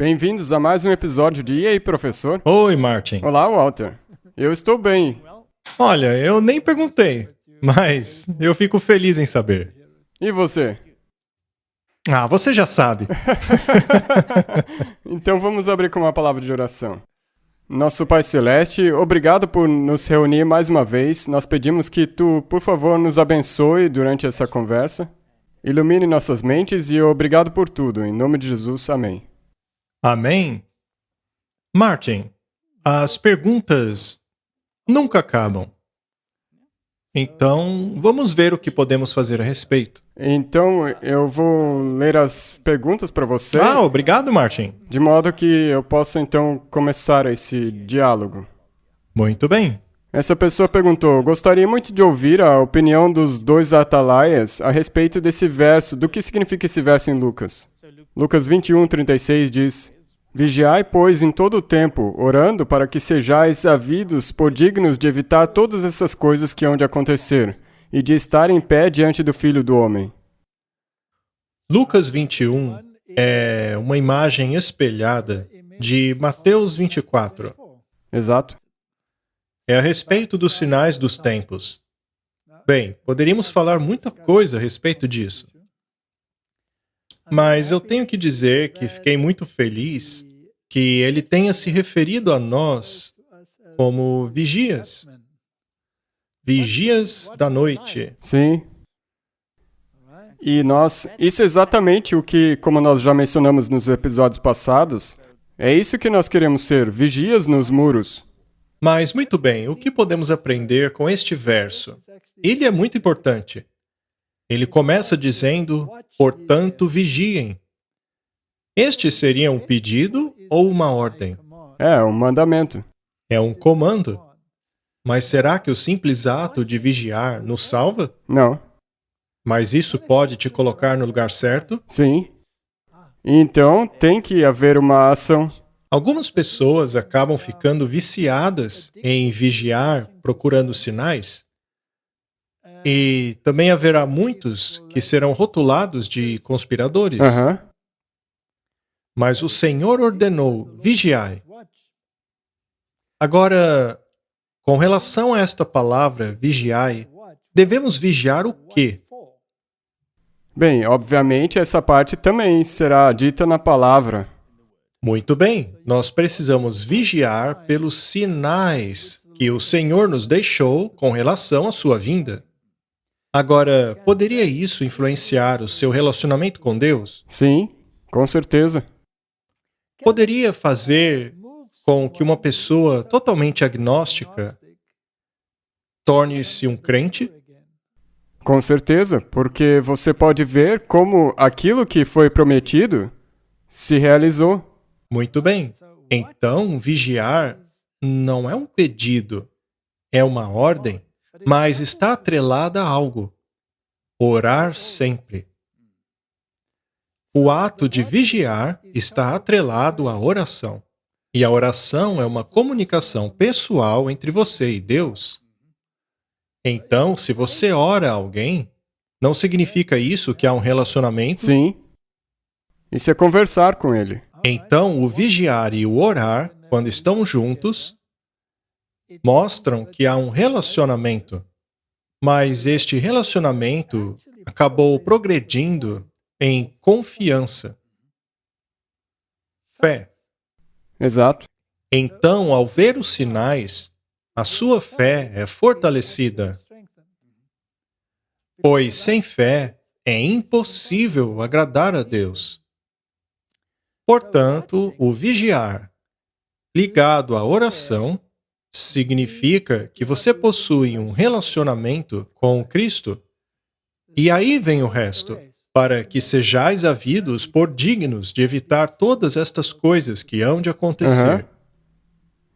Bem-vindos a mais um episódio de E aí, professor? Oi, Martin. Olá, Walter. Eu estou bem. Olha, eu nem perguntei, mas eu fico feliz em saber. E você? Ah, você já sabe. Então vamos abrir com uma palavra de oração. Nosso Pai Celeste, obrigado por nos reunir mais uma vez. Nós pedimos que Tu, por favor, nos abençoe durante essa conversa. Ilumine nossas mentes e obrigado por tudo. Em nome de Jesus, amém. Amém? Martin, as perguntas nunca acabam. Então, vamos ver o que podemos fazer a respeito. Então, eu vou ler as perguntas para você, Obrigado, Martin. de modo que eu possa então começar esse diálogo. Muito bem. Essa pessoa perguntou: gostaria muito de ouvir a opinião dos dois atalaias a respeito desse verso, do que significa esse verso em Lucas. Lucas 21:36 diz: vigiai, pois, em todo o tempo, orando para que sejais havidos por dignos de evitar todas essas coisas que hão de acontecer, e de estar em pé diante do Filho do Homem. Lucas 21 é uma imagem espelhada de Mateus 24. Exato. É a respeito dos sinais dos tempos. Bem, poderíamos falar muita coisa a respeito disso. Mas eu tenho que dizer que fiquei muito feliz que ele tenha se referido a nós como vigias. Vigias da noite. Sim. E isso é exatamente o que, como nós já mencionamos nos episódios passados, é isso que nós queremos ser, vigias nos muros. Mas muito bem, o que podemos aprender com este verso? Ele é muito importante. Ele começa dizendo, portanto, vigiem. Este seria um pedido ou uma ordem? É um mandamento. É um comando. Mas será que o simples ato de vigiar nos salva? Não. Mas isso pode te colocar no lugar certo? Sim. Então, tem que haver uma ação. Algumas pessoas acabam ficando viciadas em vigiar, procurando sinais. E também haverá muitos que serão rotulados de conspiradores. Aham. Mas o Senhor ordenou, vigiai. Agora, com relação a esta palavra, vigiai, devemos vigiar o quê? Bem, obviamente essa parte também será dita na palavra. Muito bem, nós precisamos vigiar pelos sinais que o Senhor nos deixou com relação à sua vinda. Agora, poderia isso influenciar o seu relacionamento com Deus? Sim, com certeza. Poderia fazer com que uma pessoa totalmente agnóstica torne-se um crente? Com certeza, porque você pode ver como aquilo que foi prometido se realizou. Muito bem. Então, vigiar não é um pedido, é uma ordem, mas está atrelada a algo. Orar sempre. O ato de vigiar está atrelado à oração. E a oração é uma comunicação pessoal entre você e Deus. Então, se você ora a alguém, não significa isso que há um relacionamento? Sim. Isso é conversar com ele. Então, o vigiar e o orar, quando estão juntos, mostram que há um relacionamento. Mas este relacionamento acabou progredindo em confiança, fé. Exato. Então, ao ver os sinais, a sua fé é fortalecida. Pois sem fé é impossível agradar a Deus. Portanto, o vigiar, ligado à oração, significa que você possui um relacionamento com Cristo. E aí vem o resto, para que sejais havidos por dignos de evitar todas estas coisas que hão de acontecer. Aham.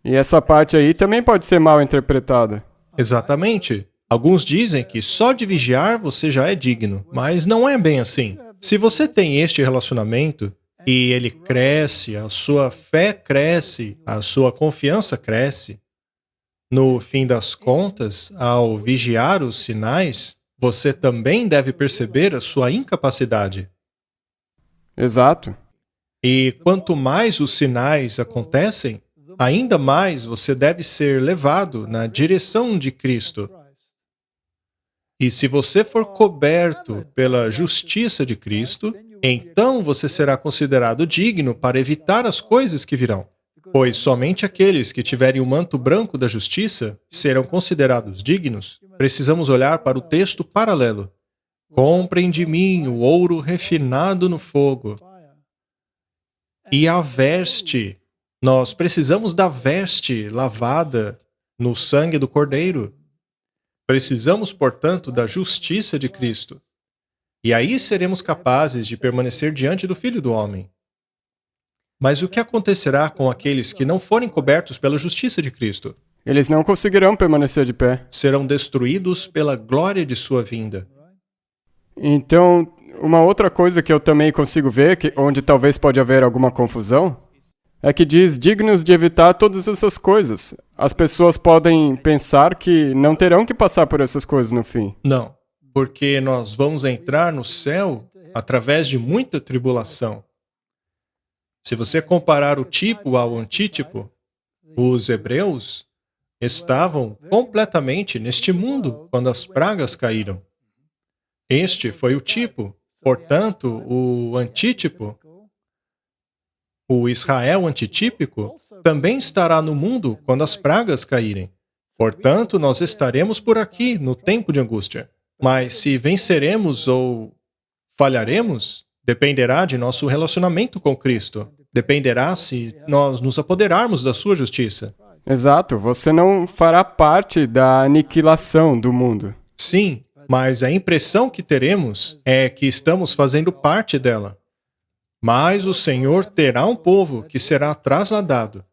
E essa parte aí também pode ser mal interpretada. Exatamente. Alguns dizem que só de vigiar você já é digno, mas não é bem assim. Se você tem este relacionamento e ele cresce, a sua fé cresce, a sua confiança cresce, no fim das contas, ao vigiar os sinais, você também deve perceber a sua incapacidade. Exato. E quanto mais os sinais acontecem, ainda mais você deve ser levado na direção de Cristo. E se você for coberto pela justiça de Cristo, então você será considerado digno para evitar as coisas que virão. Pois somente aqueles que tiverem o manto branco da justiça serão considerados dignos. Precisamos olhar para o texto paralelo. Comprem de mim o ouro refinado no fogo e a veste. Nós precisamos da veste lavada no sangue do Cordeiro. Precisamos, portanto, da justiça de Cristo. E aí seremos capazes de permanecer diante do Filho do Homem. Mas o que acontecerá com aqueles que não forem cobertos pela justiça de Cristo? Eles não conseguirão permanecer de pé. Serão destruídos pela glória de sua vinda. Então, uma outra coisa que eu também consigo ver, onde talvez pode haver alguma confusão, é que diz dignos de evitar todas essas coisas. As pessoas podem pensar que não terão que passar por essas coisas no fim. Não, porque nós vamos entrar no céu através de muita tribulação. Se você comparar o tipo ao antítipo, os hebreus estavam completamente neste mundo quando as pragas caíram. Este foi o tipo. Portanto, o antítipo, o Israel antitípico, também estará no mundo quando as pragas caírem. Portanto, nós estaremos por aqui no tempo de angústia. Mas se venceremos ou falharemos, dependerá de nosso relacionamento com Cristo. Dependerá se nós nos apoderarmos da sua justiça. Exato, você não fará parte da aniquilação do mundo. Sim, mas a impressão que teremos é que estamos fazendo parte dela. Mas o Senhor terá um povo que será trasladado.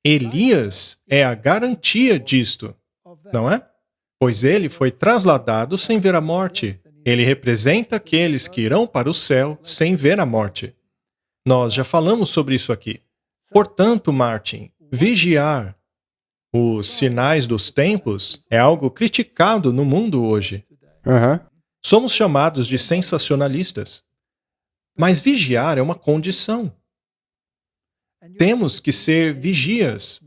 Elias é a garantia disto, não é? Pois ele foi trasladado sem ver a morte. Ele representa aqueles que irão para o céu sem ver a morte. Nós já falamos sobre isso aqui. Portanto, Martin, vigiar os sinais dos tempos é algo criticado no mundo hoje. Somos chamados de sensacionalistas. Mas vigiar é uma condição. Temos que ser vigias.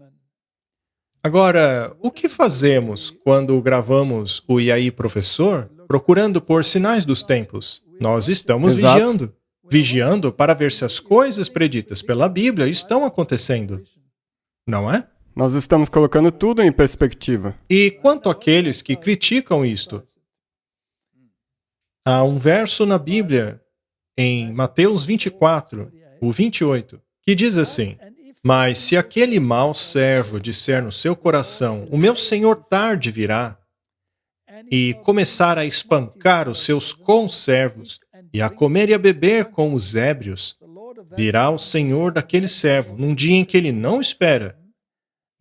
Agora, o que fazemos quando gravamos o E aí, Professor, procurando por sinais dos tempos? Nós estamos Exato. vigiando para ver se as coisas preditas pela Bíblia estão acontecendo. Não é? Nós estamos colocando tudo em perspectiva. E quanto àqueles que criticam isto? Há um verso na Bíblia, em Mateus 24, o 28, que diz assim: Mas se aquele mau servo disser no seu coração, o meu senhor tarde virá, e começar a espancar os seus conservos, e a comer e a beber com os ébrios, virá o Senhor daquele servo num dia em que ele não espera,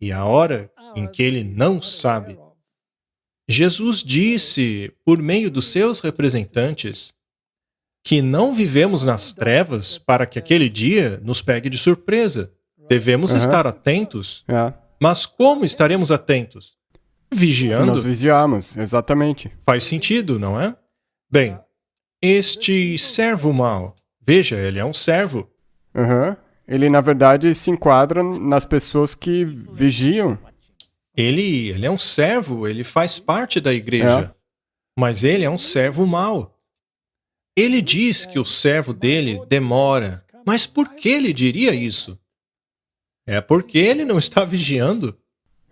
e a hora em que ele não sabe. Jesus disse, por meio dos seus representantes, que não vivemos nas trevas para que aquele dia nos pegue de surpresa. Devemos estar atentos. Mas como estaremos atentos? Vigiando. Se nós vigiarmos, exatamente. Faz sentido, não é? Bem, este servo mau, veja, ele é um servo. Ele, na verdade, se enquadra nas pessoas que vigiam. Ele é um servo, ele faz parte da igreja. Mas ele é um servo mau. Ele diz que o servo dele demora. Mas por que ele diria isso? É porque ele não está vigiando.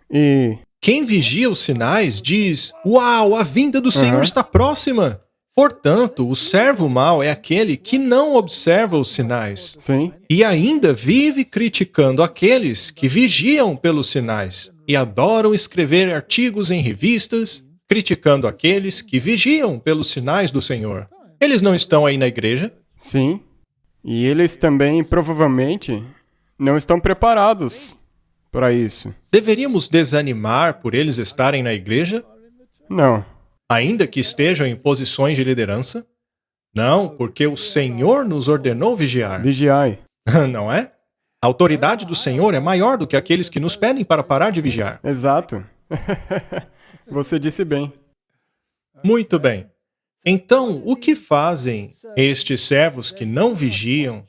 E quem vigia os sinais diz: Uau, a vinda do Senhor está próxima. Portanto, o servo mau é aquele que não observa os sinais. Sim. E ainda vive criticando aqueles que vigiam pelos sinais e adoram escrever artigos em revistas, criticando aqueles que vigiam pelos sinais do Senhor. Eles não estão aí na igreja? Sim. E eles também, provavelmente, não estão preparados para isso. Deveríamos desanimar por eles estarem na igreja? Não. Ainda que estejam em posições de liderança? Não, porque o Senhor nos ordenou vigiar. Vigiai. Não é? A autoridade do Senhor é maior do que aqueles que nos pedem para parar de vigiar. Exato. Você disse bem. Muito bem. Então, o que fazem estes servos que não vigiam?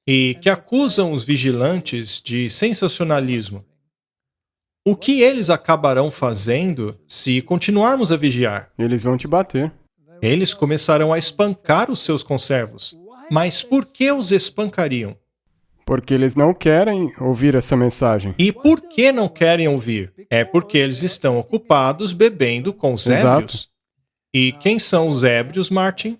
e que acusam os vigilantes de sensacionalismo. O que eles acabarão fazendo se continuarmos a vigiar? Eles vão te bater. Eles começarão a espancar os seus conservos. Mas por que os espancariam? Porque eles não querem ouvir essa mensagem. E por que não querem ouvir? É porque eles estão ocupados bebendo com os Exato. ébrios. E quem são os ébrios, Martin?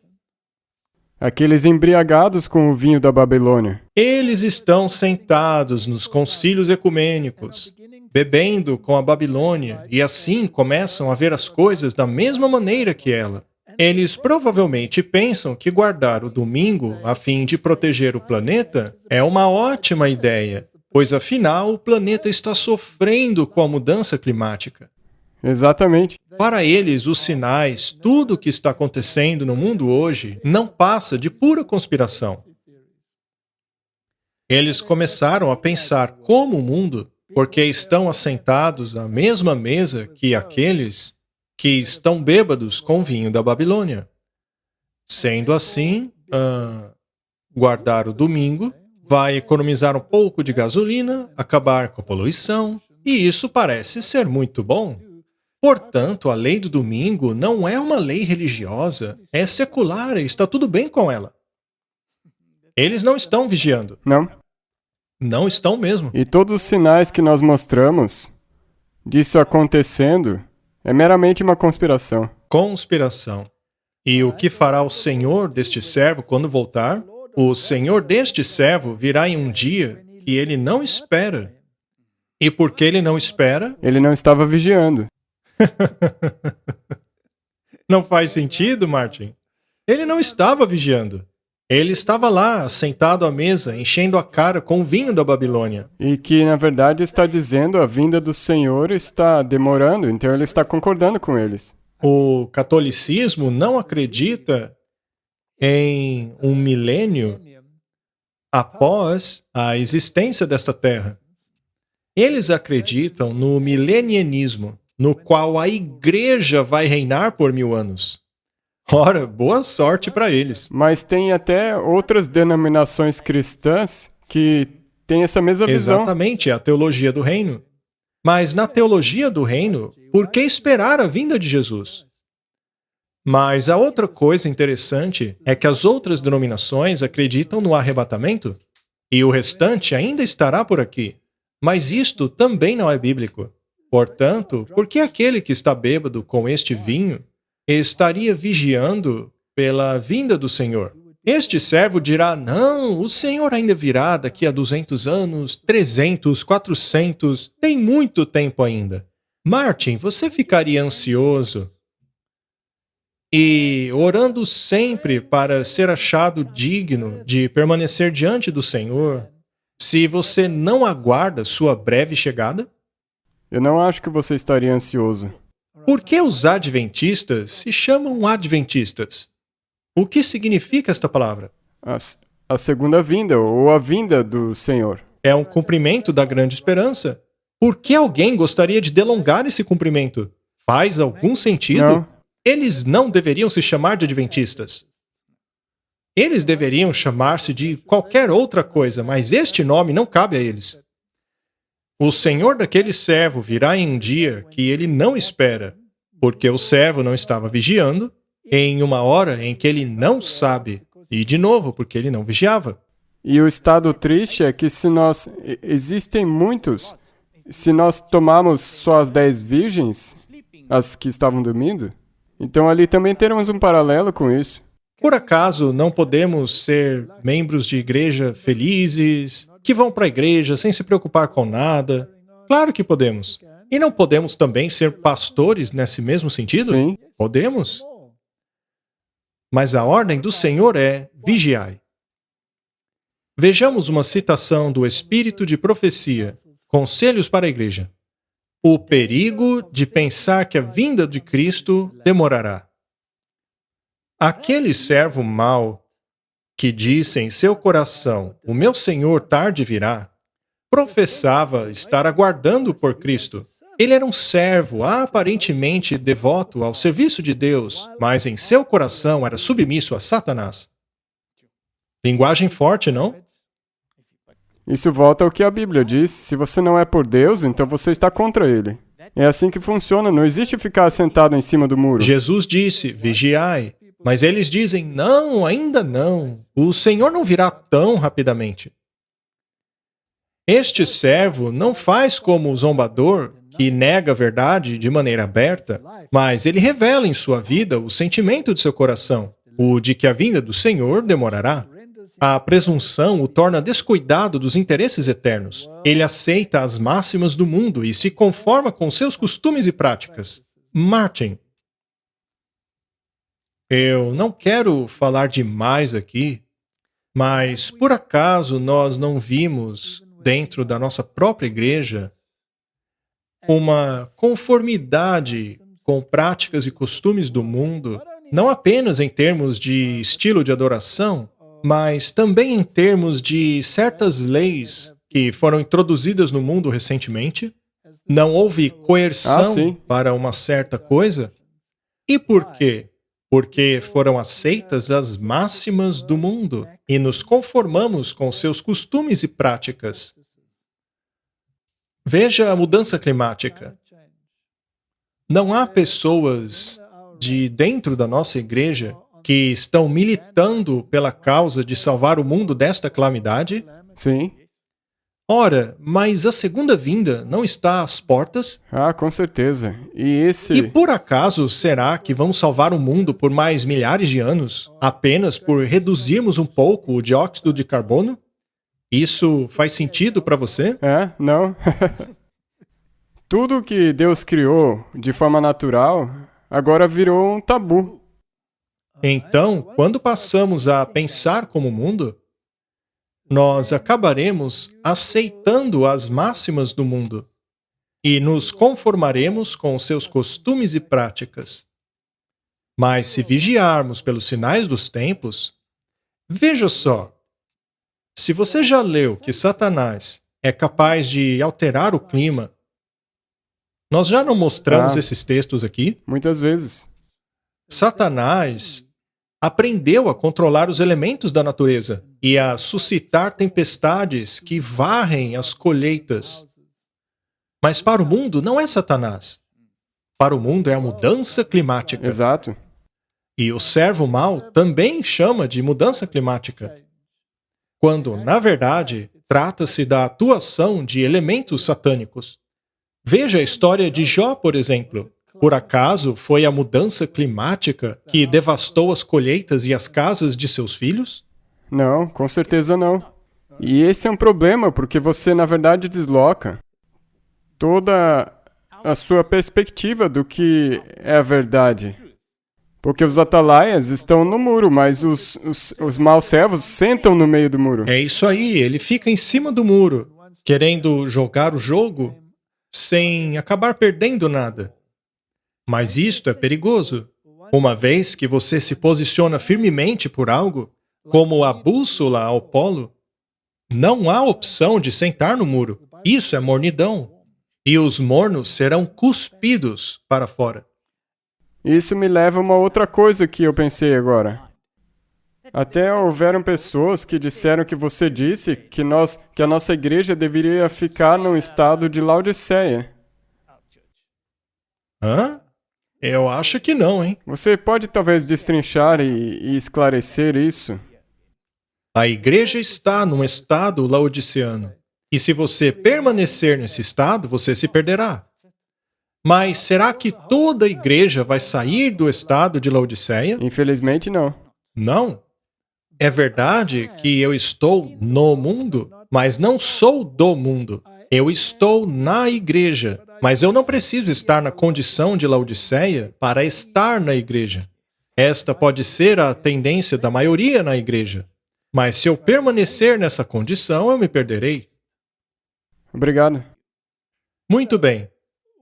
Aqueles embriagados com o vinho da Babilônia. Eles estão sentados nos concílios ecumênicos, bebendo com a Babilônia, e assim começam a ver as coisas da mesma maneira que ela. Eles provavelmente pensam que guardar o domingo a fim de proteger o planeta é uma ótima ideia, pois afinal o planeta está sofrendo com a mudança climática. Exatamente. Para eles, os sinais, tudo o que está acontecendo no mundo hoje, não passa de pura conspiração. Eles começaram a pensar como o mundo, porque estão assentados à mesma mesa que aqueles que estão bêbados com o vinho da Babilônia. Sendo assim, guardar o domingo vai economizar um pouco de gasolina, acabar com a poluição, e isso parece ser muito bom. Portanto, a lei do domingo não é uma lei religiosa, é secular e está tudo bem com ela. Eles não estão vigiando. Não? Não estão mesmo. E todos os sinais que nós mostramos disso acontecendo é meramente uma conspiração. Conspiração. E o que fará o Senhor deste servo quando voltar? O Senhor deste servo virá em um dia que ele não espera. E por que ele não espera? Ele não estava vigiando. Não faz sentido, Martin? Ele não estava vigiando. Ele estava lá, sentado à mesa, enchendo a cara com o vinho da Babilônia. E que, na verdade, está dizendo a vinda do Senhor está demorando, então ele está concordando com eles. O catolicismo não acredita em um milênio após a existência desta terra. Eles acreditam no milenianismo, no qual a igreja vai reinar por 1000 anos. Ora, boa sorte para eles. Mas tem até outras denominações cristãs que têm essa mesma visão. Exatamente, é a teologia do reino. Mas na teologia do reino, por que esperar a vinda de Jesus? Mas a outra coisa interessante é que as outras denominações acreditam no arrebatamento e o restante ainda estará por aqui. Mas isto também não é bíblico. Portanto, por que aquele que está bêbado com este vinho estaria vigiando pela vinda do Senhor? Este servo dirá, não, o Senhor ainda virá daqui a 200 anos, 300, 400, tem muito tempo ainda. Martin, você ficaria ansioso e orando sempre para ser achado digno de permanecer diante do Senhor, se você não aguarda sua breve chegada? Eu não acho que você estaria ansioso. Por que os adventistas se chamam adventistas? O que significa esta palavra? A segunda vinda, ou a vinda do Senhor. É um cumprimento da grande esperança. Por que alguém gostaria de delongar esse cumprimento? Faz algum sentido? Não. Eles não deveriam se chamar de adventistas. Eles deveriam chamar-se de qualquer outra coisa, mas este nome não cabe a eles. O senhor daquele servo virá em um dia que ele não espera, porque o servo não estava vigiando, em uma hora em que ele não sabe, e de novo, porque ele não vigiava. E o estado triste é que existem muitos, se nós tomarmos só as 10 virgens, as que estavam dormindo, então ali também teremos um paralelo com isso. Por acaso não podemos ser membros de igreja felizes, que vão para a igreja sem se preocupar com nada? Claro que podemos. E não podemos também ser pastores nesse mesmo sentido? Sim. Podemos. Mas a ordem do Senhor é vigiai. Vejamos uma citação do Espírito de Profecia, Conselhos para a Igreja. O perigo de pensar que a vinda de Cristo demorará. Aquele servo mau que disse em seu coração, o meu Senhor tarde virá, professava estar aguardando por Cristo. Ele era um servo aparentemente devoto ao serviço de Deus, mas em seu coração era submisso a Satanás. Linguagem forte, não? Isso volta ao que a Bíblia diz. Se você não é por Deus, então você está contra Ele. É assim que funciona. Não existe ficar sentado em cima do muro. Jesus disse: vigiai. Mas eles dizem: não, ainda não. O Senhor não virá tão rapidamente. Este servo não faz como o zombador, que nega a verdade de maneira aberta, mas ele revela em sua vida o sentimento de seu coração, o de que a vinda do Senhor demorará. A presunção o torna descuidado dos interesses eternos. Ele aceita as máximas do mundo e se conforma com seus costumes e práticas. Martin. Eu não quero falar demais aqui, mas por acaso nós não vimos, dentro da nossa própria igreja, uma conformidade com práticas e costumes do mundo, não apenas em termos de estilo de adoração, mas também em termos de certas leis que foram introduzidas no mundo recentemente? Não houve coerção sim. para uma certa coisa? E por quê? Porque foram aceitas as máximas do mundo e nos conformamos com seus costumes e práticas. Veja a mudança climática. Não há pessoas de dentro da nossa igreja que estão militando pela causa de salvar o mundo desta calamidade? Sim. Ora, mas a segunda vinda não está às portas? Com certeza. E por acaso será que vamos salvar o mundo por mais milhares de anos, apenas por reduzirmos um pouco o dióxido de carbono? Isso faz sentido para você? Não. Tudo que Deus criou de forma natural agora virou um tabu. Então, quando passamos a pensar como mundo, nós acabaremos aceitando as máximas do mundo e nos conformaremos com seus costumes e práticas. Mas se vigiarmos pelos sinais dos tempos, veja só, se você já leu que Satanás é capaz de alterar o clima, nós já não mostramos esses textos aqui? Muitas vezes. Satanás aprendeu a controlar os elementos da natureza e a suscitar tempestades que varrem as colheitas. Mas para o mundo não é Satanás. Para o mundo é a mudança climática. Exato. E o servo mau também chama de mudança climática. Quando, na verdade, trata-se da atuação de elementos satânicos. Veja a história de Jó, por exemplo. Por acaso foi a mudança climática que devastou as colheitas e as casas de seus filhos? Não, com certeza não. E esse é um problema, porque você, na verdade, desloca toda a sua perspectiva do que é a verdade. Porque os atalaias estão no muro, mas os maus servos sentam no meio do muro. É isso aí, ele fica em cima do muro, querendo jogar o jogo sem acabar perdendo nada. Mas isto é perigoso. Uma vez que você se posiciona firmemente por algo, como a bússola ao polo, não há opção de sentar no muro. Isso é mornidão. E os mornos serão cuspidos para fora. Isso me leva a uma outra coisa que eu pensei agora. Até houveram pessoas que disseram que você disse que a nossa igreja deveria ficar num estado de Laodiceia. Hã? Eu acho que não, hein? Você pode talvez destrinchar e esclarecer isso? A igreja está num estado laodiceano. E se você permanecer nesse estado, você se perderá. Mas será que toda a igreja vai sair do estado de Laodiceia? Infelizmente, não. Não. É verdade que eu estou no mundo, mas não sou do mundo. Eu estou na igreja, mas eu não preciso estar na condição de Laodiceia para estar na igreja. Esta pode ser a tendência da maioria na igreja. Mas se eu permanecer nessa condição, eu me perderei. Obrigado. Muito bem.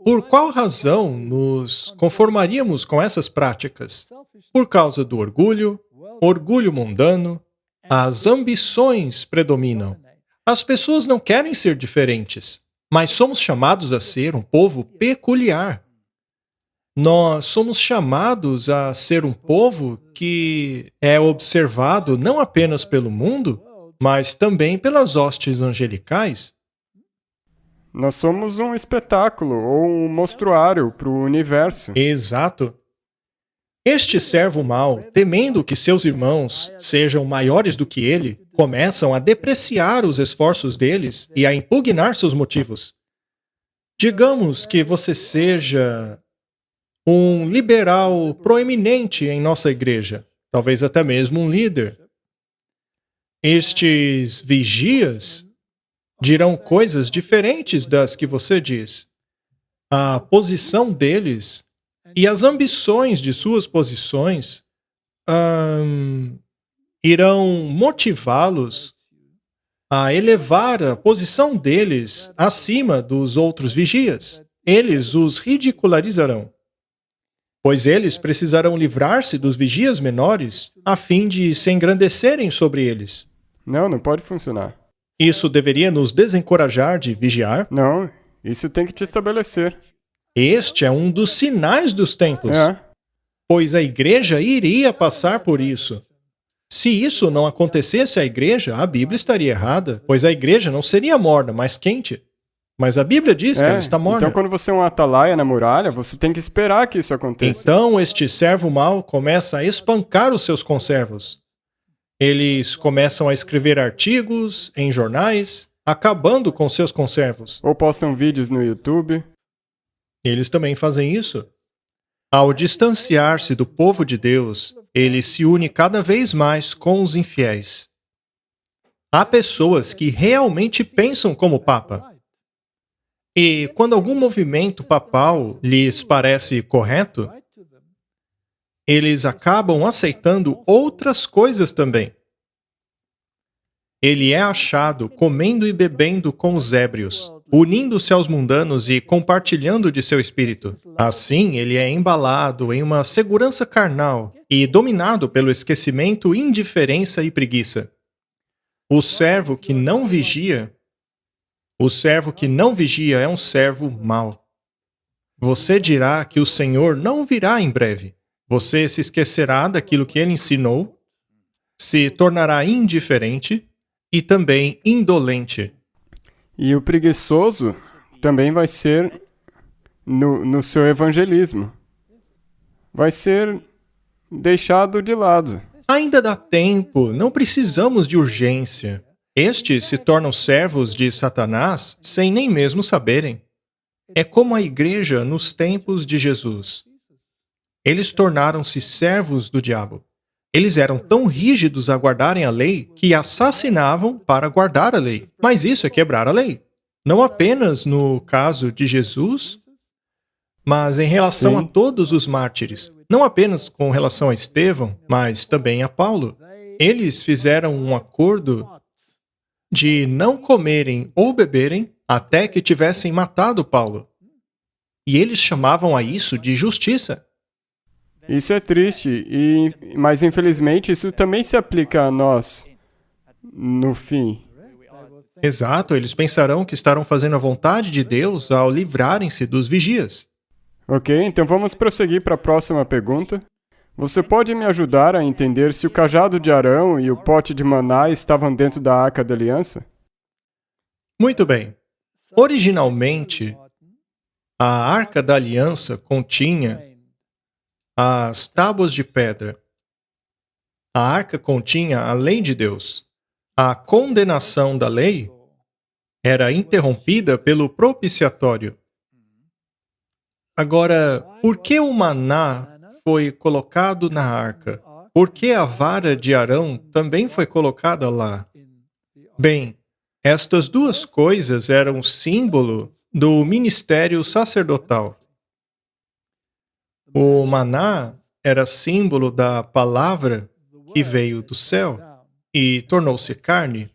Por qual razão nos conformaríamos com essas práticas? Por causa do orgulho mundano, as ambições predominam. As pessoas não querem ser diferentes, mas somos chamados a ser um povo peculiar. Nós somos chamados a ser um povo que é observado não apenas pelo mundo, mas também pelas hostes angelicais. Nós somos um espetáculo ou um mostruário para o universo. Exato. Este servo mau, temendo que seus irmãos sejam maiores do que ele, começam a depreciar os esforços deles e a impugnar seus motivos. Digamos que você seja um liberal proeminente em nossa igreja, talvez até mesmo um líder. Estes vigias dirão coisas diferentes das que você diz. A posição deles e as ambições de suas posições irão motivá-los a elevar a posição deles acima dos outros vigias. Eles os ridicularizarão, pois eles precisarão livrar-se dos vigias menores a fim de se engrandecerem sobre eles. Não pode funcionar. Isso deveria nos desencorajar de vigiar? Não, isso tem que te estabelecer. Este é um dos sinais dos tempos, pois a igreja iria passar por isso. Se isso não acontecesse à igreja, a Bíblia estaria errada, pois a igreja não seria morna, mas quente. Mas a Bíblia diz que ela está morna. Então, quando você é um atalaia na muralha, você tem que esperar que isso aconteça. Então, este servo mau começa a espancar os seus conservos. Eles começam a escrever artigos em jornais, acabando com seus conservos. Ou postam vídeos no YouTube. Eles também fazem isso. Ao distanciar-se do povo de Deus, ele se une cada vez mais com os infiéis. Há pessoas que realmente pensam como Papa. E quando algum movimento papal lhes parece correto, eles acabam aceitando outras coisas também. Ele é achado comendo e bebendo com os ébrios, unindo-se aos mundanos e compartilhando de seu espírito. Assim, ele é embalado em uma segurança carnal e dominado pelo esquecimento, indiferença e preguiça. O servo que não vigia é um servo mau. Você dirá que o Senhor não virá em breve. Você se esquecerá daquilo que ele ensinou, se tornará indiferente e também indolente. E o preguiçoso também vai ser no seu evangelismo. Vai ser deixado de lado. Ainda dá tempo, não precisamos de urgência. Estes se tornam servos de Satanás sem nem mesmo saberem. É como a igreja nos tempos de Jesus. Eles tornaram-se servos do diabo. Eles eram tão rígidos a guardarem a lei que assassinavam para guardar a lei. Mas isso é quebrar a lei. Não apenas no caso de Jesus, mas em relação a todos os mártires. Não apenas com relação a Estevão, mas também a Paulo. Eles fizeram um acordo de não comerem ou beberem até que tivessem matado Paulo. E eles chamavam a isso de justiça. Isso é triste, mas infelizmente isso também se aplica a nós no fim. Exato, eles pensarão que estarão fazendo a vontade de Deus ao livrarem-se dos vigias. Ok, então vamos prosseguir para a próxima pergunta. Você pode me ajudar a entender se o cajado de Arão e o pote de maná estavam dentro da Arca da Aliança? Muito bem. Originalmente, a Arca da Aliança continha as tábuas de pedra. A arca continha a lei de Deus. A condenação da lei era interrompida pelo propiciatório. Agora, por que o maná foi colocado na arca? Por que a vara de Arão também foi colocada lá? Bem, estas duas coisas eram símbolo do ministério sacerdotal. O maná era símbolo da palavra que veio do céu e tornou-se carne.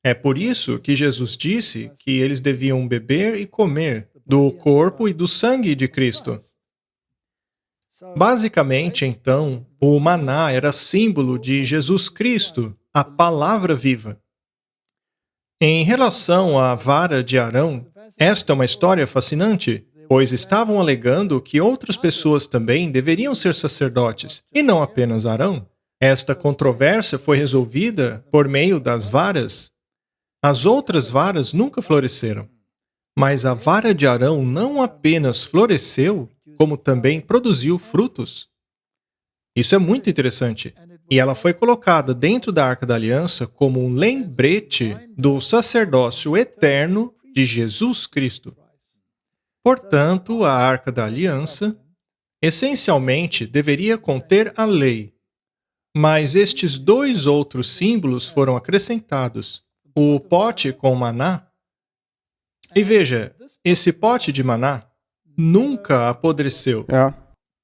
É por isso que Jesus disse que eles deviam beber e comer do corpo e do sangue de Cristo. Basicamente, então, o maná era símbolo de Jesus Cristo, a palavra viva. Em relação à vara de Arão, esta é uma história fascinante, pois estavam alegando que outras pessoas também deveriam ser sacerdotes, e não apenas Arão. Esta controvérsia foi resolvida por meio das varas. As outras varas nunca floresceram. Mas a vara de Arão não apenas floresceu, como também produziu frutos. Isso é muito interessante. E ela foi colocada dentro da Arca da Aliança como um lembrete do sacerdócio eterno de Jesus Cristo. Portanto, a Arca da Aliança, essencialmente, deveria conter a lei. Mas estes dois outros símbolos foram acrescentados. O pote com maná. E veja, esse pote de maná nunca apodreceu.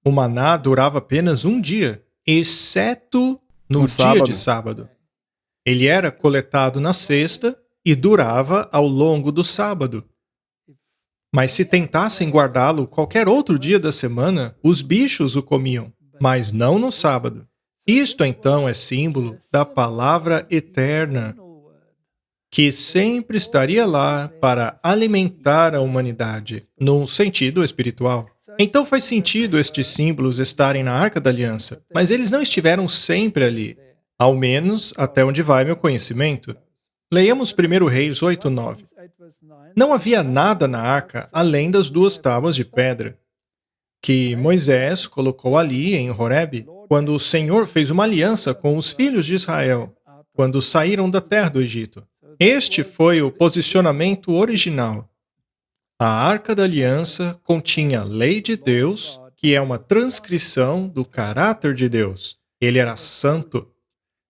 O maná durava apenas um dia, exceto no dia de sábado. Ele era coletado na sexta e durava ao longo do sábado. Mas se tentassem guardá-lo qualquer outro dia da semana, os bichos o comiam, mas não no sábado. Isto então é símbolo da palavra eterna, que sempre estaria lá para alimentar a humanidade, num sentido espiritual. Então faz sentido estes símbolos estarem na Arca da Aliança, mas eles não estiveram sempre ali, ao menos até onde vai meu conhecimento. Leiamos 1 Reis 8:9. Não havia nada na arca além das 2 tábuas de pedra, que Moisés colocou ali em Horebe, quando o Senhor fez uma aliança com os filhos de Israel, quando saíram da terra do Egito. Este foi o posicionamento original. A Arca da Aliança continha a lei de Deus, que é uma transcrição do caráter de Deus. Ele era santo.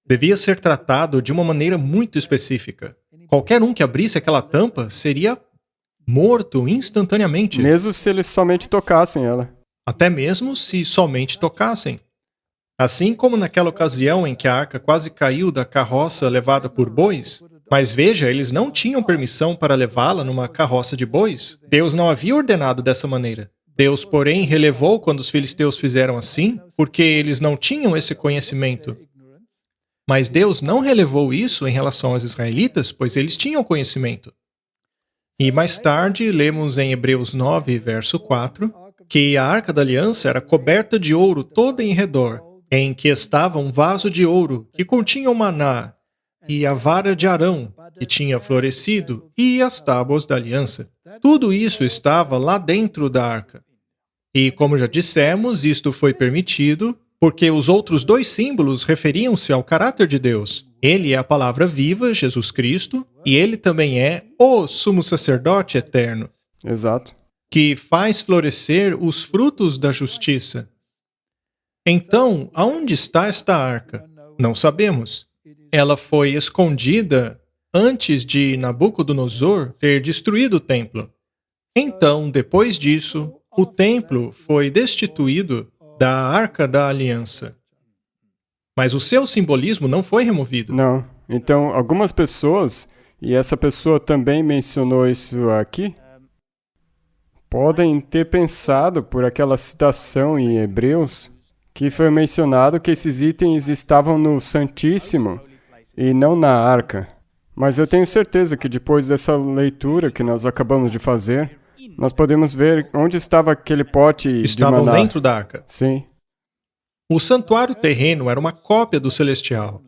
Devia ser tratado de uma maneira muito específica. Qualquer um que abrisse aquela tampa seria morto instantaneamente. Mesmo se eles somente tocassem ela. Até mesmo se somente tocassem. Assim como naquela ocasião em que a arca quase caiu da carroça levada por bois. Mas veja, eles não tinham permissão para levá-la numa carroça de bois. Deus não havia ordenado dessa maneira. Deus, porém, relevou quando os filisteus fizeram assim, porque eles não tinham esse conhecimento. Mas Deus não relevou isso em relação aos israelitas, pois eles tinham conhecimento. E mais tarde, lemos em Hebreus 9, verso 4, que a Arca da Aliança era coberta de ouro toda em redor, em que estava um vaso de ouro que continha o maná, e a vara de Arão, que tinha florescido, e as tábuas da aliança. Tudo isso estava lá dentro da arca. E, como já dissemos, isto foi permitido porque os outros 2 símbolos referiam-se ao caráter de Deus. Ele é a palavra viva, Jesus Cristo, e ele também é o sumo sacerdote eterno. Exato. Que faz florescer os frutos da justiça. Então, aonde está esta arca? Não sabemos. Ela foi escondida antes de Nabucodonosor ter destruído o templo. Então, depois disso, o templo foi destituído da Arca da Aliança. Mas o seu simbolismo não foi removido. Não. Então, algumas pessoas, e essa pessoa também mencionou isso aqui, podem ter pensado por aquela citação em Hebreus, que foi mencionado que esses itens estavam no Santíssimo e não na arca. Mas eu tenho certeza que depois dessa leitura que nós acabamos de fazer, nós podemos ver onde estava aquele pote de maná. Estavam dentro da arca. Sim. O santuário terreno era uma cópia do celestial.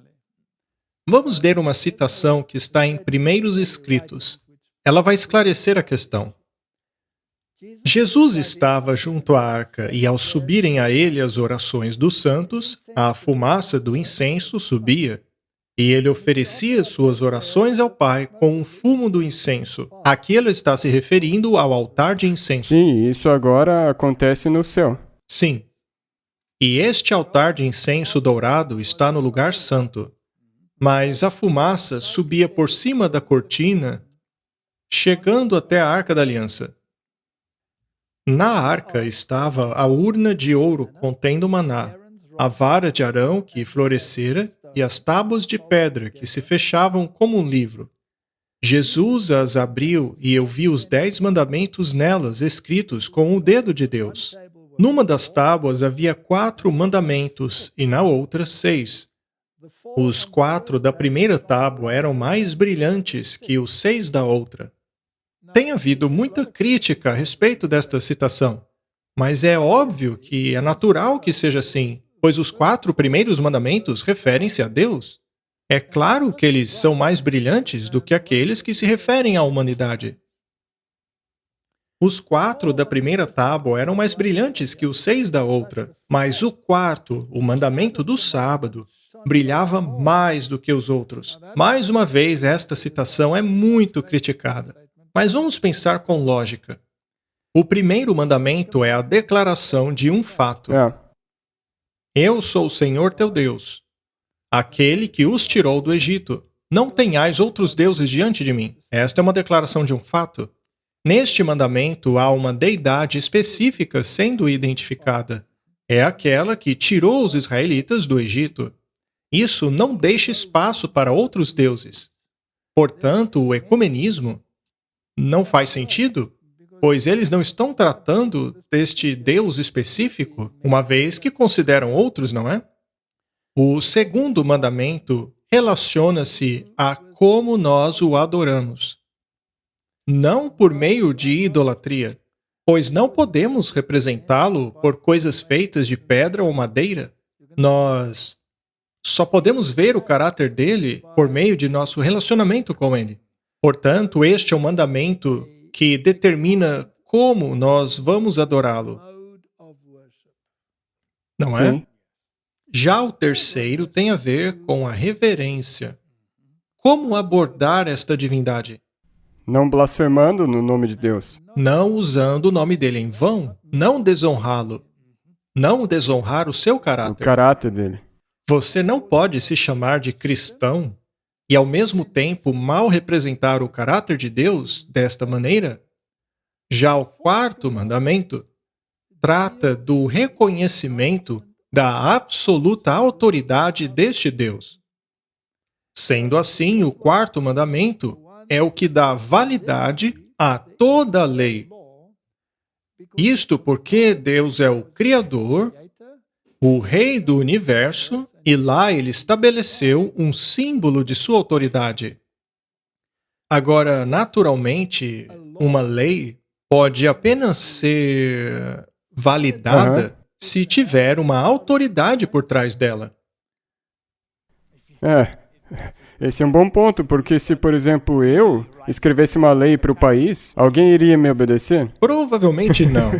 Vamos ler uma citação que está em Primeiros Escritos. Ela vai esclarecer a questão. Jesus estava junto à arca e, ao subirem a ele as orações dos santos, a fumaça do incenso subia. E ele oferecia suas orações ao Pai com o fumo do incenso. Aqui ele está se referindo ao altar de incenso. Sim, isso agora acontece no céu. Sim. E este altar de incenso dourado está no lugar santo. Mas a fumaça subia por cima da cortina, chegando até a Arca da Aliança. Na arca estava a urna de ouro contendo maná, a vara de Arão que florescera e as tábuas de pedra que se fechavam como um livro. Jesus as abriu e eu vi os 10 mandamentos nelas escritos com o dedo de Deus. Numa das tábuas havia 4 mandamentos e na outra 6. Os 4 da primeira tábua eram mais brilhantes que os 6 da outra. Tem havido muita crítica a respeito desta citação, mas é óbvio que é natural que seja assim. pois os 4 primeiros mandamentos referem-se a Deus. É claro que eles são mais brilhantes do que aqueles que se referem à humanidade. Os 4 da primeira tábua eram mais brilhantes que os 6 da outra, mas o 4º, o mandamento do sábado, brilhava mais do que os outros. Mais uma vez, esta citação é muito criticada. Mas vamos pensar com lógica. O primeiro mandamento é a declaração de um fato. Eu sou o Senhor teu Deus, aquele que os tirou do Egito. Não tenhais outros deuses diante de mim. Esta é uma declaração de um fato. Neste mandamento há uma deidade específica sendo identificada. É aquela que tirou os israelitas do Egito. Isso não deixa espaço para outros deuses. Portanto, o ecumenismo não faz sentido, pois eles não estão tratando deste Deus específico, uma vez que consideram outros, não é? O segundo mandamento relaciona-se a como nós o adoramos. Não por meio de idolatria, pois não podemos representá-lo por coisas feitas de pedra ou madeira. Nós só podemos ver o caráter dele por meio de nosso relacionamento com ele. Portanto, este é o mandamento que determina como nós vamos adorá-lo. Não é? Sim. Já o terceiro tem a ver com a reverência. Como abordar esta divindade? Não blasfemando no nome de Deus. Não usando o nome dele em vão, não desonrá-lo, não desonrar o seu O caráter. caráter dele. Você não pode se chamar de cristão e, ao mesmo tempo, mal representar o caráter de Deus desta maneira. Já o quarto mandamento trata do reconhecimento da absoluta autoridade deste Deus. Sendo assim, o quarto mandamento é o que dá validade a toda a lei. Isto porque Deus é o Criador, o Rei do Universo, e lá ele estabeleceu um símbolo de sua autoridade. Agora, naturalmente, uma lei pode apenas ser validada se tiver uma autoridade por trás dela. Esse é um bom ponto, porque se, por exemplo, eu escrevesse uma lei para o país, alguém iria me obedecer? Provavelmente não.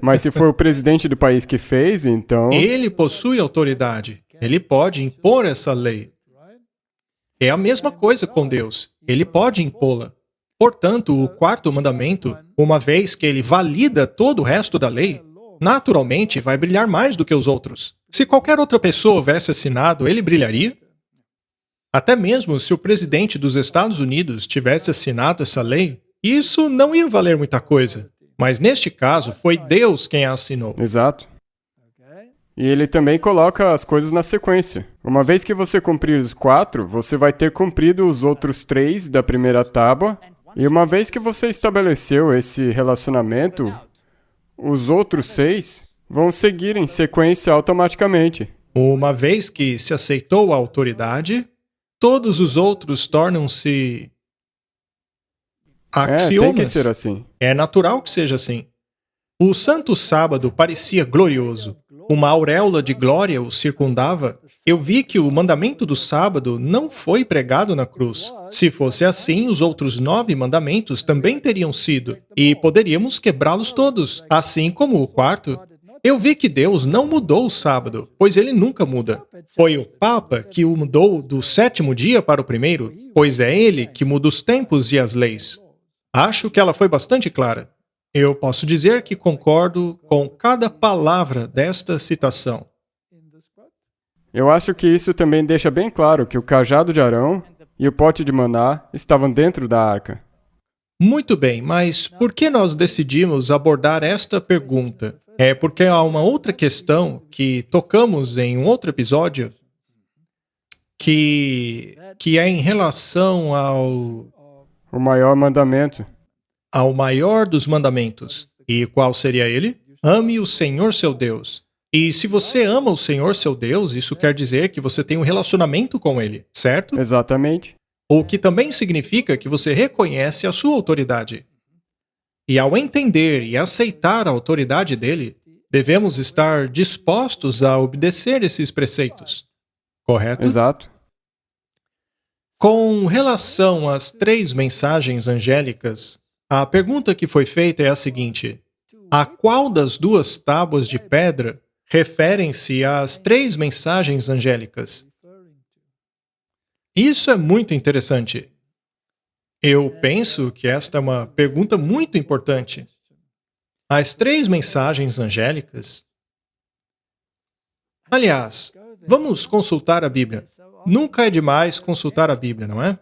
Mas se for o presidente do país que fez, então... Ele possui autoridade. Ele pode impor essa lei. É a mesma coisa com Deus. Ele pode impô-la. Portanto, o quarto mandamento, uma vez que ele valida todo o resto da lei, naturalmente vai brilhar mais do que os outros. Se qualquer outra pessoa houvesse assinado, ele brilharia? Até mesmo se o presidente dos Estados Unidos tivesse assinado essa lei, isso não ia valer muita coisa. Mas neste caso, foi Deus quem a assinou. Exato. E ele também coloca as coisas na sequência. Uma vez que você cumprir os 4, você vai ter cumprido os outros 3 da primeira tábua. E uma vez que você estabeleceu esse relacionamento, os outros 6 vão seguir em sequência automaticamente. Uma vez que se aceitou a autoridade, todos os outros tornam-se axiomas. Tem que ser assim. É natural que seja assim. O Santo Sábado parecia glorioso. Uma auréola de glória o circundava. Eu vi que o mandamento do sábado não foi pregado na cruz. Se fosse assim, os outros 9 mandamentos também teriam sido, e poderíamos quebrá-los todos, assim como o quarto. Eu vi que Deus não mudou o sábado, pois ele nunca muda. Foi o Papa que o mudou do 7º dia para o 1º, pois é ele que muda os tempos e as leis. Acho que ela foi bastante clara. Eu posso dizer que concordo com cada palavra desta citação. Eu acho que isso também deixa bem claro que o cajado de Arão e o pote de maná estavam dentro da arca. Muito bem, mas por que nós decidimos abordar esta pergunta? É porque há uma outra questão que tocamos em um outro episódio que é em relação O maior mandamento. ao maior dos mandamentos. E qual seria ele? Ame o Senhor seu Deus. E se você ama o Senhor seu Deus, isso quer dizer que você tem um relacionamento com ele, certo? Exatamente. O que também significa que você reconhece a sua autoridade. E ao entender e aceitar a autoridade dele, Devemos estar dispostos a obedecer esses preceitos, correto? Exato. Com relação às 3 mensagens angélicas, a pergunta que foi feita é a seguinte: a qual das 2 tábuas de pedra referem-se às 3 mensagens angélicas? Isso é muito interessante. Eu penso que esta é uma pergunta muito importante. As 3 mensagens angélicas. Aliás, vamos consultar a Bíblia. Nunca é demais consultar a Bíblia, não é?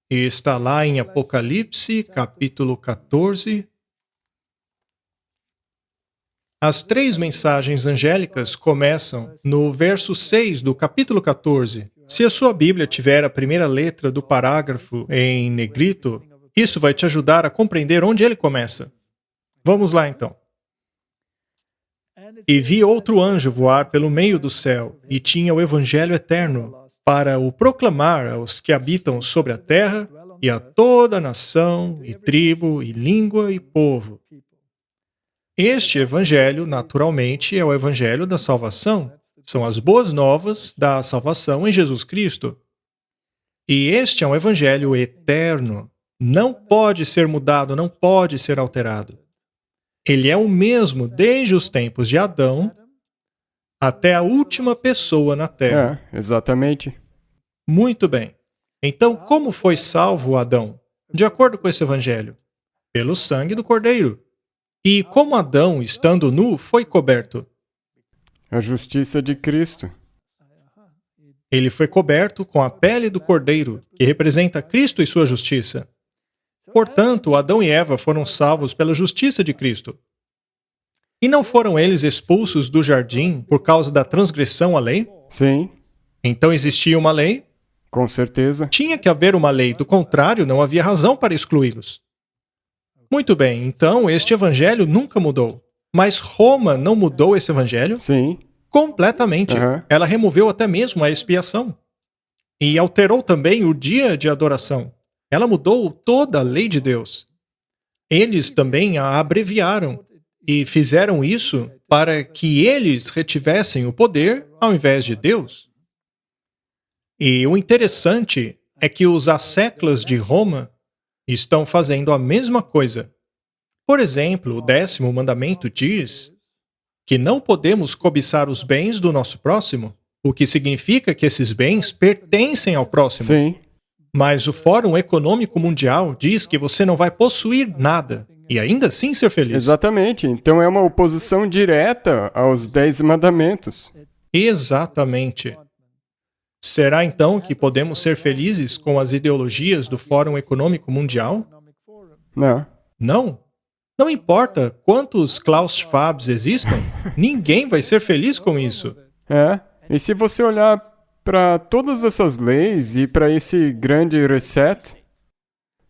E está lá em Apocalipse, capítulo 14. As 3 mensagens angélicas começam no verso 6 do capítulo 14. Se a sua Bíblia tiver a primeira letra do parágrafo em negrito, isso vai te ajudar a compreender onde ele começa. Vamos lá então. E vi outro anjo voar pelo meio do céu, e tinha o evangelho eterno, para o proclamar aos que habitam sobre a terra, e a toda nação, e tribo, e língua, e povo. Este evangelho, naturalmente, é o evangelho da salvação. São as boas novas da salvação em Jesus Cristo. E este é um evangelho eterno. Não pode ser mudado, não pode ser alterado. Ele é o mesmo desde os tempos de Adão até a última pessoa na Terra. Exatamente. Muito bem. Então, como foi salvo Adão? De acordo com esse evangelho? Pelo sangue do Cordeiro. E como Adão, estando nu, foi coberto? A justiça de Cristo. Ele foi coberto com a pele do Cordeiro, que representa Cristo e sua justiça. Portanto, Adão e Eva foram salvos pela justiça de Cristo. E não foram eles expulsos do jardim por causa da transgressão à lei? Sim. Então existia uma lei? Com certeza. Tinha que haver uma lei, do contrário, não havia razão para excluí-los. Muito bem, então este evangelho nunca mudou. Mas Roma não mudou esse evangelho? Sim. Completamente. Ela removeu até mesmo a expiação. E alterou também o dia de adoração. Ela mudou toda a lei de Deus. Eles também a abreviaram e fizeram isso para que eles retivessem o poder ao invés de Deus. E o interessante é que os asseclas de Roma estão fazendo a mesma coisa. Por exemplo, o 10º mandamento diz que não podemos cobiçar os bens do nosso próximo, o que significa que esses bens pertencem ao próximo. Sim. Mas o Fórum Econômico Mundial diz que você não vai possuir nada e ainda assim ser feliz. Exatamente. Então é uma oposição direta aos 10 mandamentos. Exatamente. Será então que podemos ser felizes com as ideologias do Fórum Econômico Mundial? Não. Não. Não importa quantos Klaus Schwabs existam, ninguém vai ser feliz com isso. E se você olhar para todas essas leis e para esse grande reset,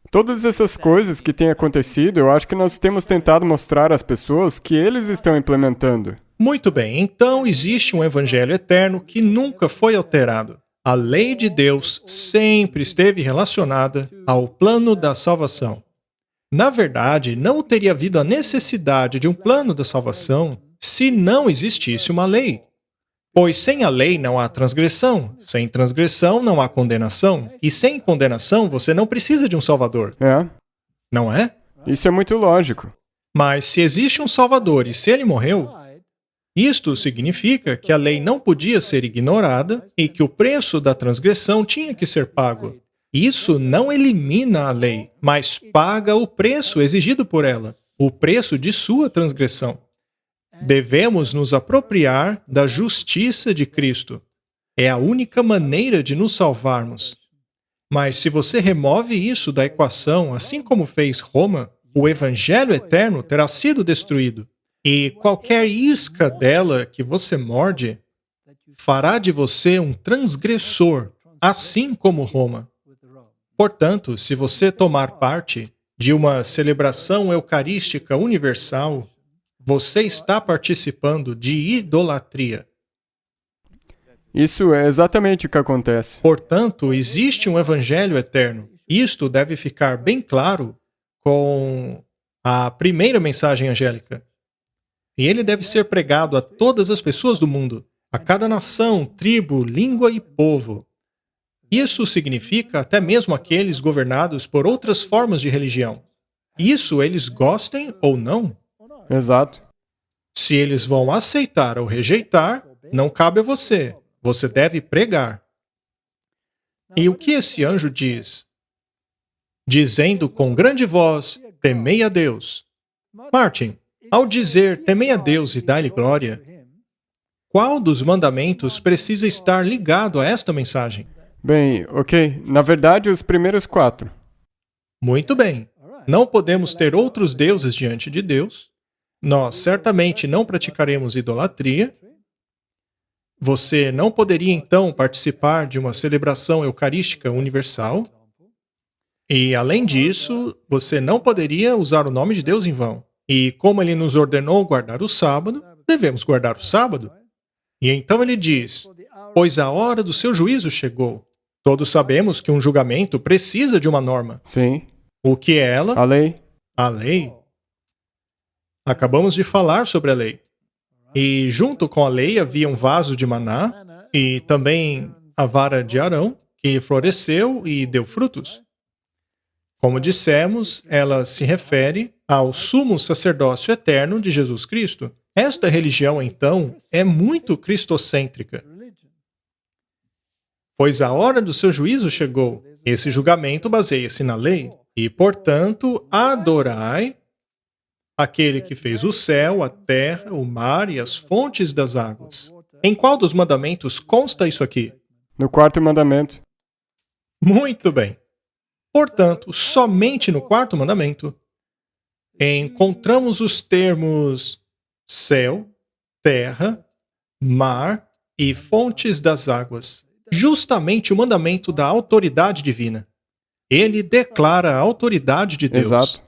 todas essas coisas que têm acontecido, eu acho que nós temos tentado mostrar às pessoas que eles estão implementando. Muito bem, então existe um evangelho eterno que nunca foi alterado. A lei de Deus sempre esteve relacionada ao plano da salvação. Na verdade, não teria havido a necessidade de um plano da salvação se não existisse uma lei. Pois sem a lei não há transgressão, sem transgressão não há condenação, e sem condenação você não precisa de um Salvador. Não é? Isso é muito lógico. Mas se existe um Salvador e se ele morreu, isto significa que a lei não podia ser ignorada e que o preço da transgressão tinha que ser pago. Isso não elimina a lei, mas paga o preço exigido por ela, o preço de sua transgressão. Devemos nos apropriar da justiça de Cristo. É a única maneira de nos salvarmos. Mas se você remove isso da equação, assim como fez Roma, o evangelho eterno terá sido destruído. E qualquer isca dela que você morde fará de você um transgressor, assim como Roma. Portanto, se você tomar parte de uma celebração eucarística universal, você está participando de idolatria. Isso é exatamente o que acontece. Portanto, existe um evangelho eterno. Isto deve ficar bem claro com a primeira mensagem angélica. e ele deve ser pregado a todas as pessoas do mundo, a cada nação, tribo, língua e povo. Isso significa até mesmo aqueles governados por outras formas de religião. Isso eles gostem ou não. Exato. Se eles vão aceitar ou rejeitar, não cabe a você. Você deve pregar. E o que esse anjo diz? Dizendo com grande voz, temei a Deus. Martin, ao dizer temei a Deus e dai-lhe glória, qual dos mandamentos precisa estar ligado a esta mensagem? Bem, ok. Na verdade, os primeiros 4. Muito bem. Não podemos ter outros deuses diante de Deus. Nós certamente não praticaremos idolatria. Você não poderia, então, participar de uma celebração eucarística universal. E, além disso, você não poderia usar o nome de Deus em vão. E, como ele nos ordenou guardar o sábado, devemos guardar o sábado. E então ele diz, pois a hora do seu juízo chegou. Todos sabemos que um julgamento precisa de uma norma. Sim. O que é ela? A lei. A lei. Acabamos de falar sobre a lei. E junto com a lei havia um vaso de maná e também a vara de Arão, que floresceu e deu frutos. Como dissemos, ela se refere ao sumo sacerdócio eterno de Jesus Cristo. Esta religião, então, é muito cristocêntrica. Pois a hora do seu juízo chegou. Esse julgamento baseia-se na lei. E, portanto, adorai aquele que fez o céu, a terra, o mar e as fontes das águas. Em qual dos mandamentos consta isso aqui? No 4º mandamento. Muito bem. Portanto, somente no 4º mandamento encontramos os termos céu, terra, mar e fontes das águas. Justamente o mandamento da autoridade divina. Ele declara a autoridade de Deus. Exato.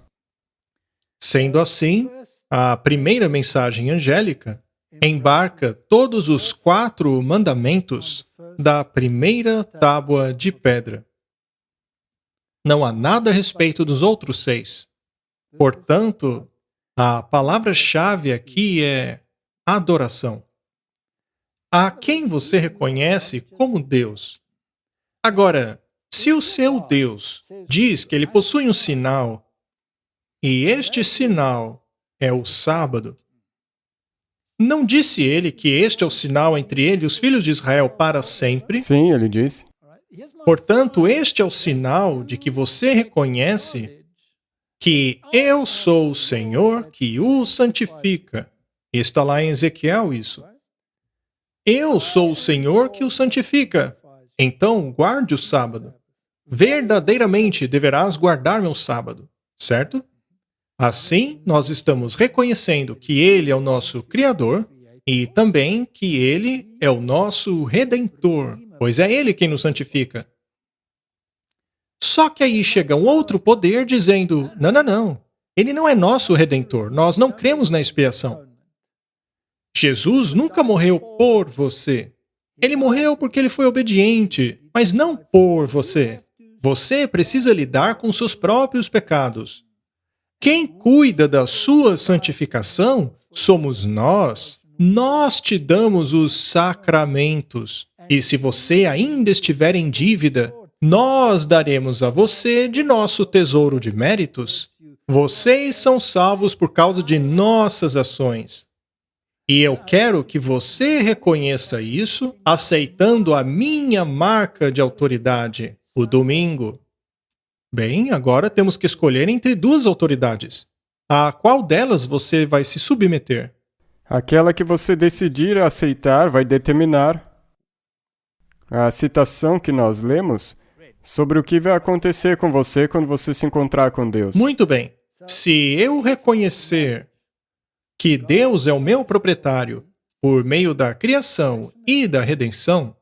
Sendo assim, a primeira mensagem angélica embarca todos os 4 mandamentos da primeira tábua de pedra. Não há nada a respeito dos outros 6. Portanto, a palavra-chave aqui é adoração. A quem você reconhece como Deus? Agora, se o seu Deus diz que ele possui um sinal, e este sinal é o sábado, não disse ele que este é o sinal entre ele e os filhos de Israel para sempre? Sim, ele disse. Portanto, este é o sinal de que você reconhece que eu sou o Senhor que o santifica. Está lá em Ezequiel isso. Eu sou o Senhor que o santifica. Então, guarde o sábado. Verdadeiramente deverás guardar meu sábado, certo? Assim, nós estamos reconhecendo que Ele é o nosso Criador e também que Ele é o nosso Redentor, pois é Ele quem nos santifica. Só que aí chega um outro poder dizendo, não, Ele não é nosso Redentor, nós não cremos na expiação. Jesus nunca morreu por você. Ele morreu porque ele foi obediente, mas não por você. Você precisa lidar com seus próprios pecados. Quem cuida da sua santificação somos nós. Nós te damos os sacramentos. E se você ainda estiver em dívida, nós daremos a você de nosso tesouro de méritos. Vocês são salvos por causa de nossas ações. E eu quero que você reconheça isso aceitando a minha marca de autoridade, o domingo. Bem, agora temos que escolher entre 2 autoridades. A qual delas você vai se submeter? Aquela que você decidir aceitar vai determinar a citação que nós lemos sobre o que vai acontecer com você quando você se encontrar com Deus. Muito bem. Se eu reconhecer que Deus é o meu proprietário por meio da criação e da redenção,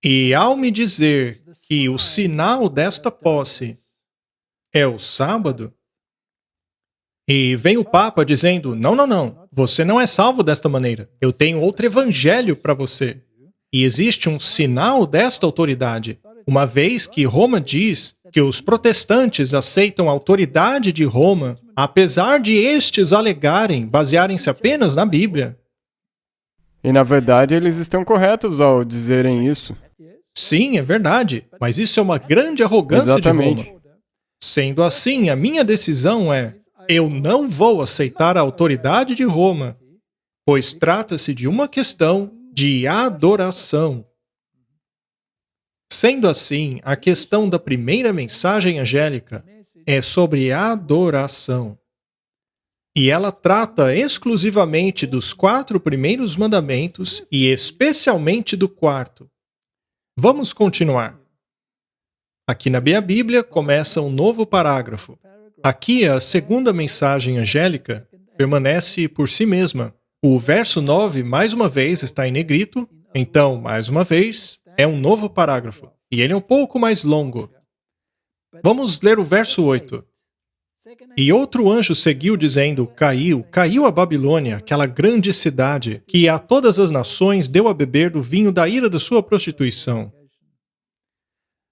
e ao me dizer que o sinal desta posse é o sábado, e vem o Papa dizendo, não, você não é salvo desta maneira, eu tenho outro evangelho para você. E existe um sinal desta autoridade, uma vez que Roma diz que os protestantes aceitam a autoridade de Roma apesar de estes alegarem basearem-se apenas na Bíblia. E na verdade eles estão corretos ao dizerem isso. Sim, é verdade, mas isso é uma grande arrogância Exatamente. de Roma. Sendo assim, a minha decisão é: eu não vou aceitar a autoridade de Roma, pois trata-se de uma questão de adoração. Sendo assim, a questão da primeira mensagem angélica é sobre adoração. E ela trata exclusivamente dos 4 primeiros mandamentos e especialmente do 4º. Vamos continuar. Aqui na minha Bíblia começa um novo parágrafo. Aqui a segunda mensagem angélica permanece por si mesma. O verso 9, mais uma vez, está em negrito, então, mais uma vez, é um novo parágrafo. E ele é um pouco mais longo. Vamos ler o verso 8. E outro anjo seguiu dizendo: caiu a Babilônia, aquela grande cidade, que a todas as nações deu a beber do vinho da ira da sua prostituição.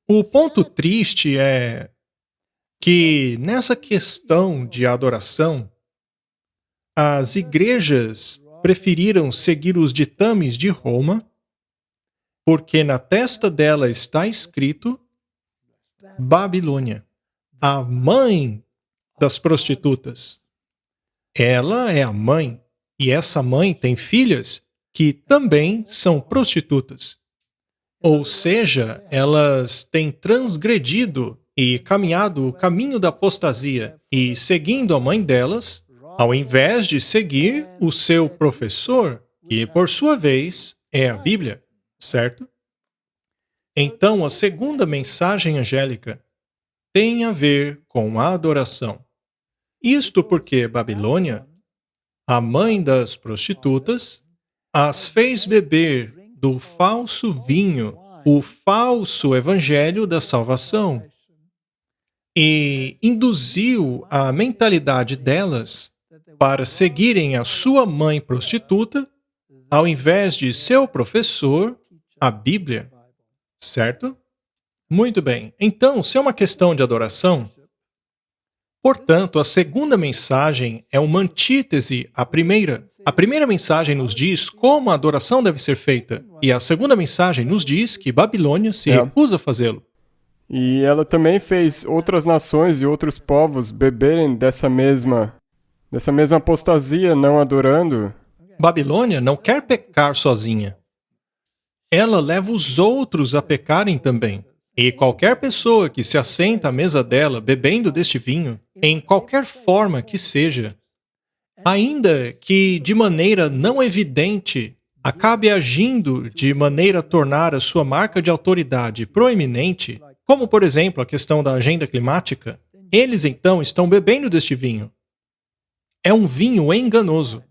O ponto triste é que, nessa questão de adoração, as igrejas preferiram seguir os ditames de Roma, porque na testa dela está escrito Babilônia, a mãe das prostitutas. Ela é a mãe, e essa mãe tem filhas que também são prostitutas. Ou seja, elas têm transgredido e caminhado o caminho da apostasia e seguindo a mãe delas, ao invés de seguir o seu professor, que por sua vez é a Bíblia, certo? Então, a segunda mensagem angélica tem a ver com a adoração. Isto porque Babilônia, a mãe das prostitutas, as fez beber do falso vinho, o falso evangelho da salvação, e induziu a mentalidade delas para seguirem a sua mãe prostituta, ao invés de seu professor, a Bíblia, certo? Muito bem. Então, se é uma questão de adoração, portanto, a segunda mensagem é uma antítese à primeira. A primeira mensagem nos diz como a adoração deve ser feita, e a segunda mensagem nos diz que Babilônia se recusa a fazê-lo. E ela também fez outras nações e outros povos beberem dessa mesma apostasia, não adorando. Babilônia não quer pecar sozinha. Ela leva os outros a pecarem também. E qualquer pessoa que se assenta à mesa dela bebendo deste vinho, em qualquer forma que seja, ainda que de maneira não evidente, acabe agindo de maneira a tornar a sua marca de autoridade proeminente, como por exemplo a questão da agenda climática, eles então estão bebendo deste vinho. É um vinho enganoso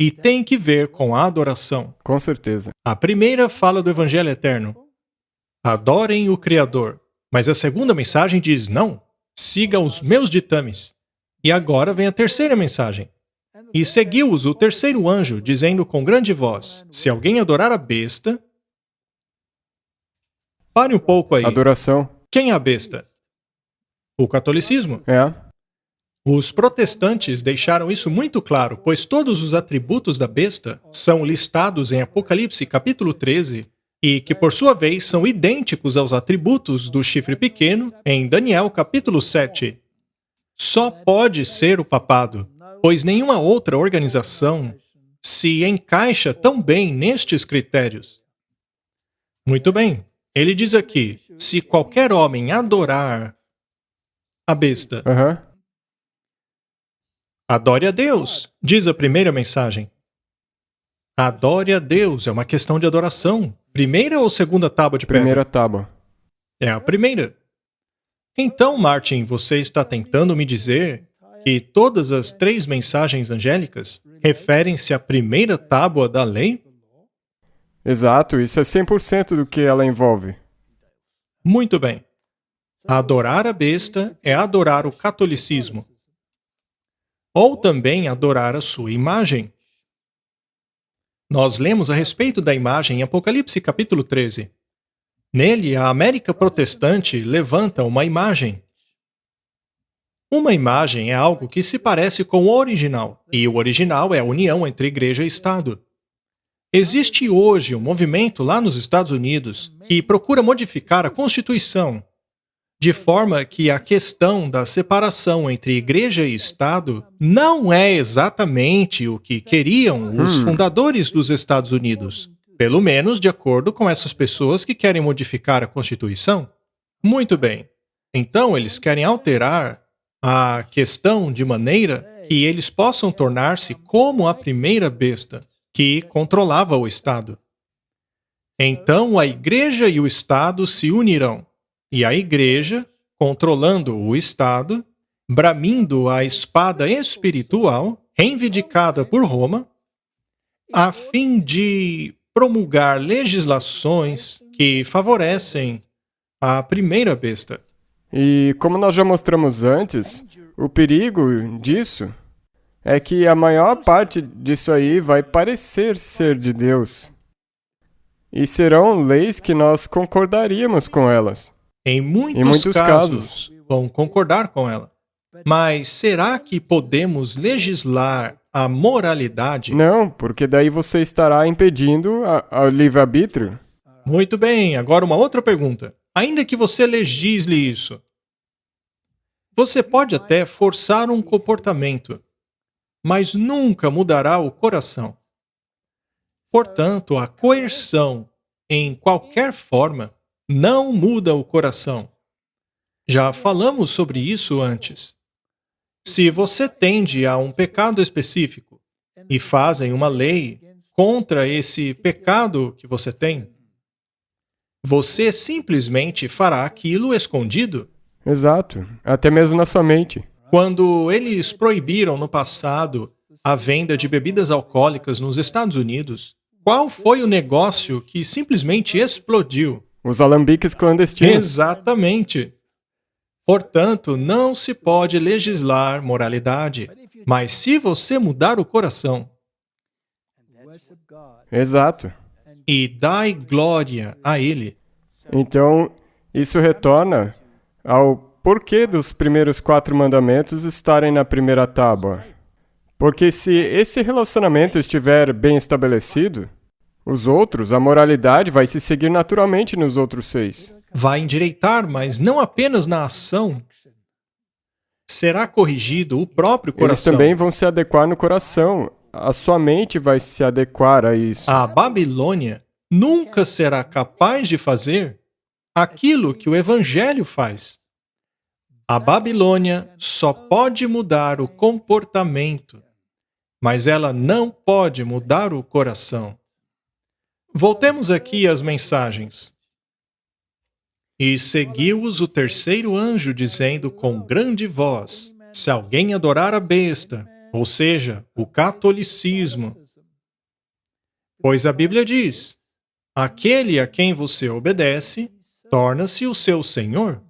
e tem que ver com a adoração. Com certeza. A primeira fala do Evangelho eterno. Adorem o Criador. Mas a segunda mensagem diz: não, siga os meus ditames. E agora vem a terceira mensagem. E seguiu-os o terceiro anjo, dizendo com grande voz: se alguém adorar a besta... Pare um pouco aí. Adoração. Quem é a besta? O catolicismo. É. Os protestantes deixaram isso muito claro, pois todos os atributos da besta são listados em Apocalipse capítulo 13 e que, por sua vez, são idênticos aos atributos do chifre pequeno em Daniel capítulo 7. Só pode ser o papado, pois nenhuma outra organização se encaixa tão bem nestes critérios. Muito bem. Ele diz aqui: se qualquer homem adorar a besta, adore a Deus, diz a primeira mensagem. Adore a Deus é uma questão de adoração. Primeira ou segunda tábua de pedra? Primeira tábua. É a primeira. Então, Martin, você está tentando me dizer que todas as 3 mensagens angélicas referem-se à primeira tábua da lei? Exato, isso é 100% do que ela envolve. Muito bem. Adorar a besta é adorar o catolicismo. Ou também adorar a sua imagem. Nós lemos a respeito da imagem em Apocalipse capítulo 13. Nele, a América protestante levanta uma imagem. Uma imagem é algo que se parece com o original, e o original é a união entre igreja e Estado. Existe hoje um movimento lá nos Estados Unidos que procura modificar a Constituição, de forma que a questão da separação entre igreja e Estado não é exatamente o que queriam os fundadores dos Estados Unidos, pelo menos de acordo com essas pessoas que querem modificar a Constituição. Muito bem. Então, eles querem alterar a questão de maneira que eles possam tornar-se como a primeira besta que controlava o Estado. Então, a igreja e o Estado se unirão. E a igreja, controlando o Estado, bramindo a espada espiritual, reivindicada por Roma, a fim de promulgar legislações que favorecem a primeira besta. E como nós já mostramos antes, o perigo disso é que a maior parte disso aí vai parecer ser de Deus. E serão leis que nós concordaríamos com elas. Em muitos casos, vão concordar com ela. Mas será que podemos legislar a moralidade? Não, porque daí você estará impedindo o livre-arbítrio. Muito bem, agora uma outra pergunta. Ainda que você legisle isso, você pode até forçar um comportamento, mas nunca mudará o coração. Portanto, a coerção, em qualquer forma, não muda o coração. Já falamos sobre isso antes. Se você tende a um pecado específico e fazem uma lei contra esse pecado que você tem, você simplesmente fará aquilo escondido. Exato, até mesmo na sua mente. Quando eles proibiram no passado a venda de bebidas alcoólicas nos Estados Unidos, qual foi o negócio que simplesmente explodiu? Os alambiques clandestinos. Exatamente. Portanto, não se pode legislar moralidade, mas se você mudar o coração Exato. e dai glória a Ele, Então, isso retorna ao porquê dos primeiros 4 mandamentos estarem na primeira tábua. Porque se esse relacionamento estiver bem estabelecido, os outros, a moralidade vai se seguir naturalmente nos outros 6. vai endireitar, mas não apenas na ação. Será corrigido o próprio Eles coração. também vão se adequar no coração. A sua mente vai se adequar a isso. A Babilônia nunca será capaz de fazer aquilo que o Evangelho faz. A Babilônia só pode mudar o comportamento, mas ela não pode mudar o coração. Voltemos aqui às mensagens. E seguiu-os o terceiro anjo, dizendo com grande voz: se alguém adorar a besta, ou seja, o catolicismo, pois a Bíblia diz: aquele a quem você obedece, torna-se o seu senhor.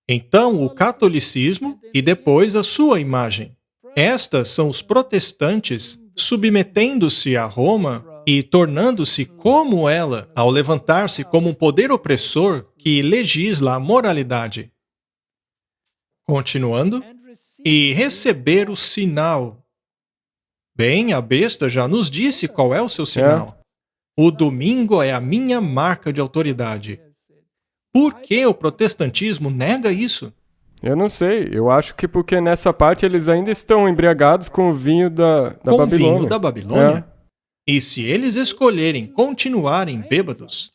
Então, o catolicismo e depois a sua imagem. Estas são os protestantes submetendo-se a Roma e tornando-se como ela ao levantar-se como um poder opressor que legisla a moralidade. Continuando, e receber o sinal. Bem, a besta já nos disse qual é o seu sinal. O domingo é a minha marca de autoridade. Por que o protestantismo nega isso? Eu não sei, eu acho que porque nessa parte eles ainda estão embriagados com o vinho da Com o Babilônia. vinho da Babilônia? E se eles escolherem continuarem bêbados,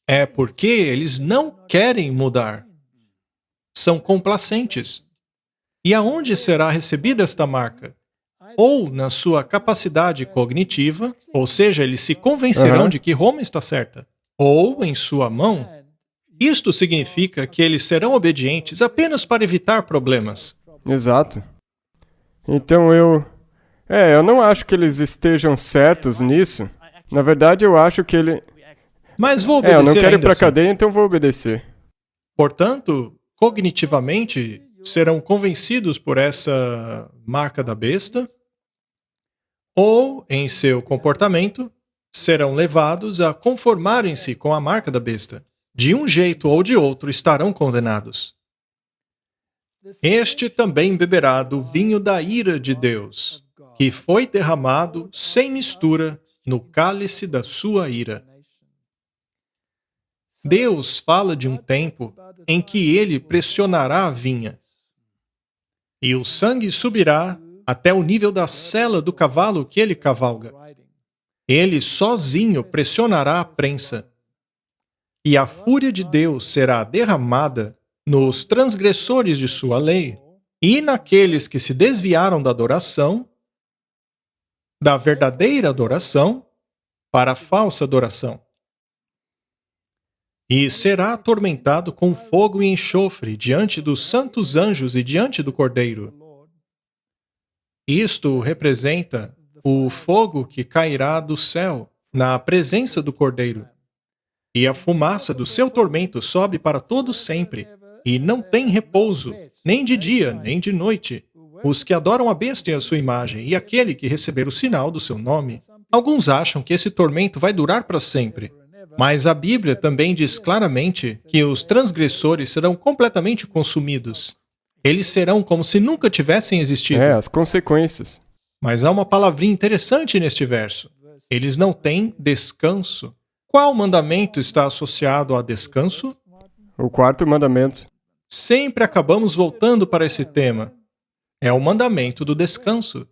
é porque eles não querem mudar. São complacentes. E aonde será recebida esta marca? Ou na sua capacidade cognitiva, ou seja, eles se convencerão de que Roma está certa, ou em sua mão. Isto significa que eles serão obedientes apenas para evitar problemas. Exato. Então eu não acho que eles estejam certos nisso. Na verdade, eu acho que ele... Mas vou obedecer eu não quero ir ainda pra assim. cadeia, então vou obedecer. Portanto, cognitivamente, serão convencidos por essa marca da besta, ou, em seu comportamento, serão levados a conformarem-se com a marca da besta. de um jeito ou de outro estarão condenados. Este também beberá do vinho da ira de Deus, que foi derramado sem mistura no cálice da sua ira. Deus fala de um tempo em que ele pressionará a vinha, e o sangue subirá até o nível da sela do cavalo que ele cavalga. Ele sozinho pressionará a prensa, e a fúria de Deus será derramada nos transgressores de sua lei e naqueles que se desviaram da adoração, da verdadeira adoração, para a falsa adoração. E será atormentado com fogo e enxofre diante dos santos anjos e diante do Cordeiro. Isto representa o fogo que cairá do céu na presença do Cordeiro. E a fumaça do seu tormento sobe para todo sempre, e não tem repouso, nem de dia, nem de noite, os que adoram a besta e a sua imagem, e aquele que receber o sinal do seu nome. Alguns acham que esse tormento vai durar para sempre. Mas a Bíblia também diz claramente que os transgressores serão completamente consumidos. Eles serão como se nunca tivessem existido. As consequências. Mas há uma palavrinha interessante neste verso. Eles não têm descanso. Qual mandamento está associado a descanso? O quarto mandamento. Sempre acabamos voltando para esse tema. É o mandamento do descanso.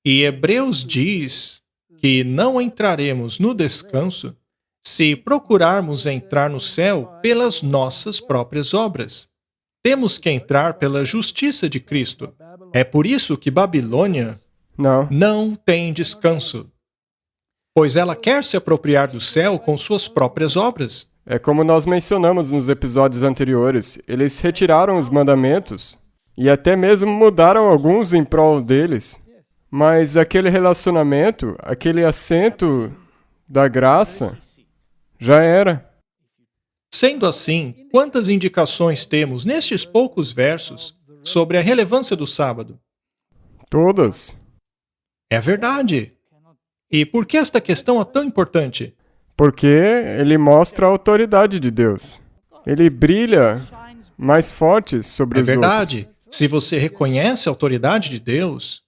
E Hebreus diz que não entraremos no descanso se procurarmos entrar no céu pelas nossas próprias obras. Temos que entrar pela justiça de Cristo. É por isso que Babilônia não tem descanso, pois ela quer se apropriar do céu com suas próprias obras. É como nós mencionamos nos episódios anteriores, eles retiraram os mandamentos e até mesmo mudaram alguns em prol deles. Mas aquele relacionamento, aquele assento da graça, já era. Sendo assim, quantas indicações temos nestes poucos versos sobre a relevância do sábado? Todas. É verdade. E por que esta questão é tão importante? Porque ele mostra a autoridade de Deus. Ele brilha mais forte sobre os outros. É verdade. Se você reconhece a autoridade de Deus,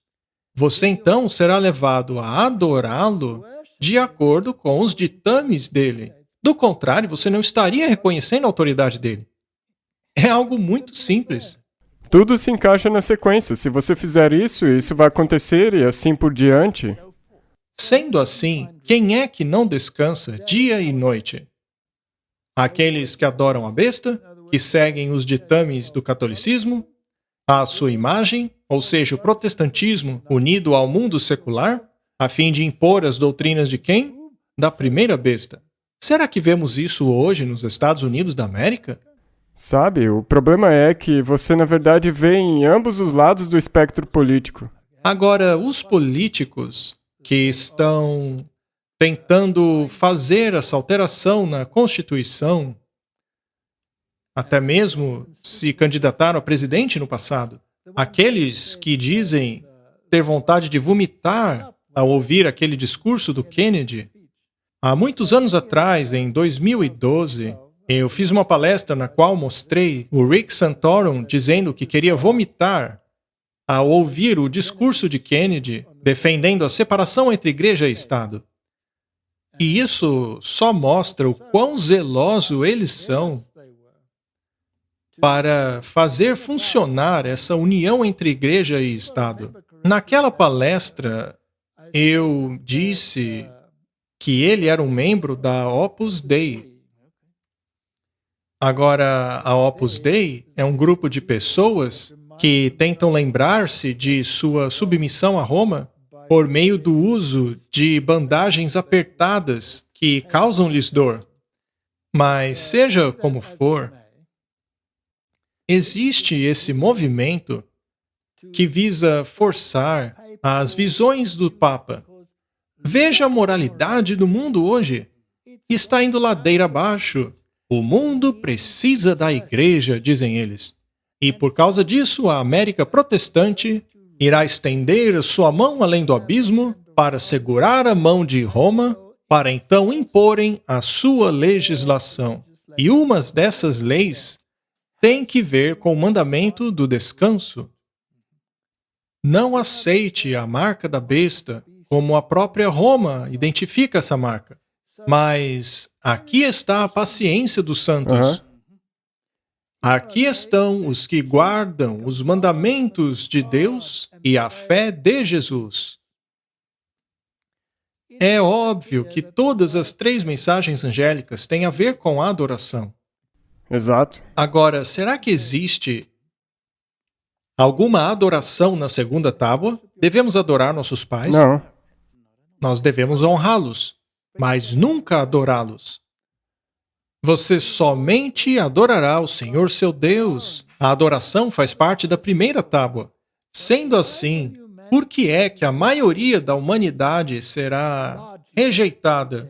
você então será levado a adorá-lo de acordo com os ditames dele. Do contrário, você não estaria reconhecendo a autoridade dele. É algo muito simples. Tudo se encaixa na sequência. Se você fizer isso, isso vai acontecer e assim por diante. Sendo assim, quem é que não descansa dia e noite? Aqueles que adoram a besta, que seguem os ditames do catolicismo, a sua imagem, ou seja, o protestantismo unido ao mundo secular, a fim de impor as doutrinas de quem? Da primeira besta. Será que vemos isso hoje nos Estados Unidos da América? Sabe, o problema é que você, na verdade, vê em ambos os lados do espectro político. Agora, os políticos que estão tentando fazer essa alteração na Constituição, até mesmo se candidataram a presidente no passado, aqueles que dizem ter vontade de vomitar ao ouvir aquele discurso do Kennedy. Há muitos anos atrás, em 2012, eu fiz uma palestra na qual mostrei o Rick Santorum dizendo que queria vomitar ao ouvir o discurso de Kennedy defendendo a separação entre igreja e Estado. E isso só mostra o quão zeloso eles são para fazer funcionar essa união entre igreja e Estado. Naquela palestra, eu disse que ele era um membro da Opus Dei. Agora, a Opus Dei é um grupo de pessoas que tentam lembrar-se de sua submissão a Roma por meio do uso de bandagens apertadas que causam-lhes dor. Mas, seja como for, existe esse movimento que visa forçar as visões do Papa. Veja a moralidade do mundo hoje. Está indo ladeira abaixo. O mundo precisa da igreja, dizem eles. E por causa disso, a América protestante irá estender sua mão além do abismo para segurar a mão de Roma, para então imporem a sua legislação. E uma dessas leis tem que ver com o mandamento do descanso. Não aceite a marca da besta, como a própria Roma identifica essa marca. Mas aqui está a paciência dos santos. Aham. Aqui estão os que guardam os mandamentos de Deus e a fé de Jesus. É óbvio que todas as 3 mensagens angélicas têm a ver com a adoração. Exato. Agora, será que existe alguma adoração na segunda tábua? Devemos adorar nossos pais? Não. Nós devemos honrá-los, mas nunca adorá-los. Você somente adorará o Senhor seu Deus. A adoração faz parte da primeira tábua. Sendo assim, por que é que a maioria da humanidade será rejeitada?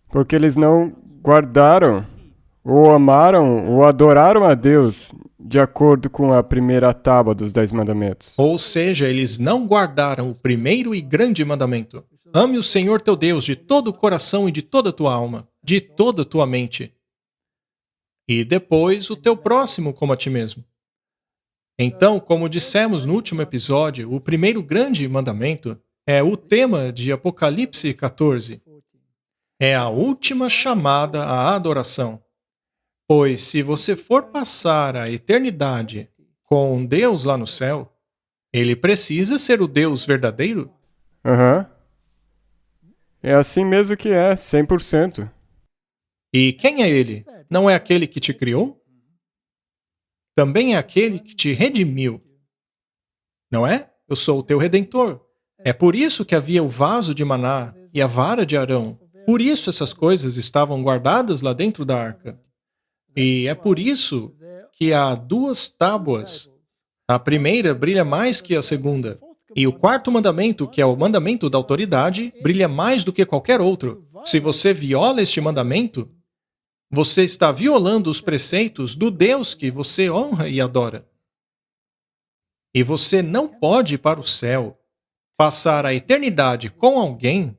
Porque eles não guardaram, ou amaram, ou adoraram a Deus de acordo com a primeira tábua dos 10 mandamentos. Ou seja, eles não guardaram o primeiro e grande mandamento. Ame o Senhor teu Deus de todo o coração e de toda a tua alma, de toda a tua mente. E depois o teu próximo como a ti mesmo. Então, como dissemos no último episódio, o primeiro grande mandamento é o tema de Apocalipse 14. É a última chamada à adoração. Pois se você for passar a eternidade com Deus lá no céu, ele precisa ser o Deus verdadeiro? Aham. É assim mesmo que é, 100%. E quem é ele? Não é aquele que te criou? Também é aquele que te redimiu. Não é? Eu sou o teu redentor. É por isso que havia o vaso de Maná e a vara de Arão. Por isso essas coisas estavam guardadas lá dentro da arca. E é por isso que há 2 tábuas. A primeira brilha mais que a segunda. E o 4º mandamento, que é o mandamento da autoridade, brilha mais do que qualquer outro. Se você viola este mandamento, você está violando os preceitos do Deus que você honra e adora. E você não pode ir para o céu, passar a eternidade com alguém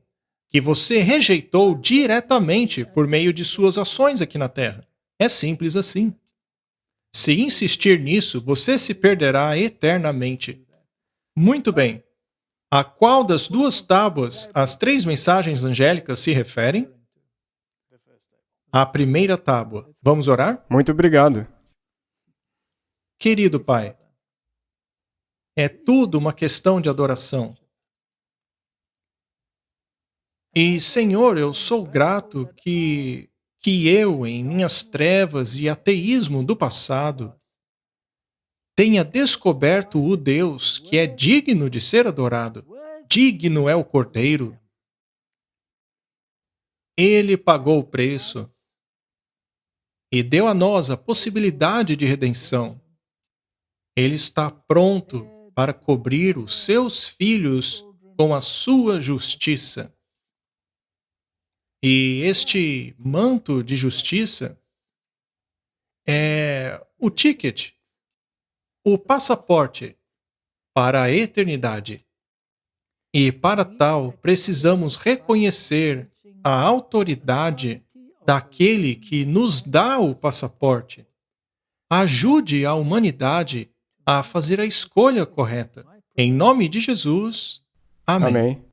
que você rejeitou diretamente por meio de suas ações aqui na Terra. É simples assim. Se insistir nisso, você se perderá eternamente. Muito bem. A qual das 2 tábuas as 3 mensagens angélicas se referem? A primeira tábua. Vamos orar? Muito obrigado. Querido Pai, é tudo uma questão de adoração. E, Senhor, eu sou grato que eu, em minhas trevas e ateísmo do passado, tenha descoberto o Deus que é digno de ser adorado. Digno é o Cordeiro. Ele pagou o preço e deu a nós a possibilidade de redenção. Ele está pronto para cobrir os seus filhos com a sua justiça. E este manto de justiça é o ticket, o passaporte para a eternidade. E para tal, precisamos reconhecer a autoridade daquele que nos dá o passaporte. Ajude a humanidade a fazer a escolha correta. Em nome de Jesus. Amém. Amém.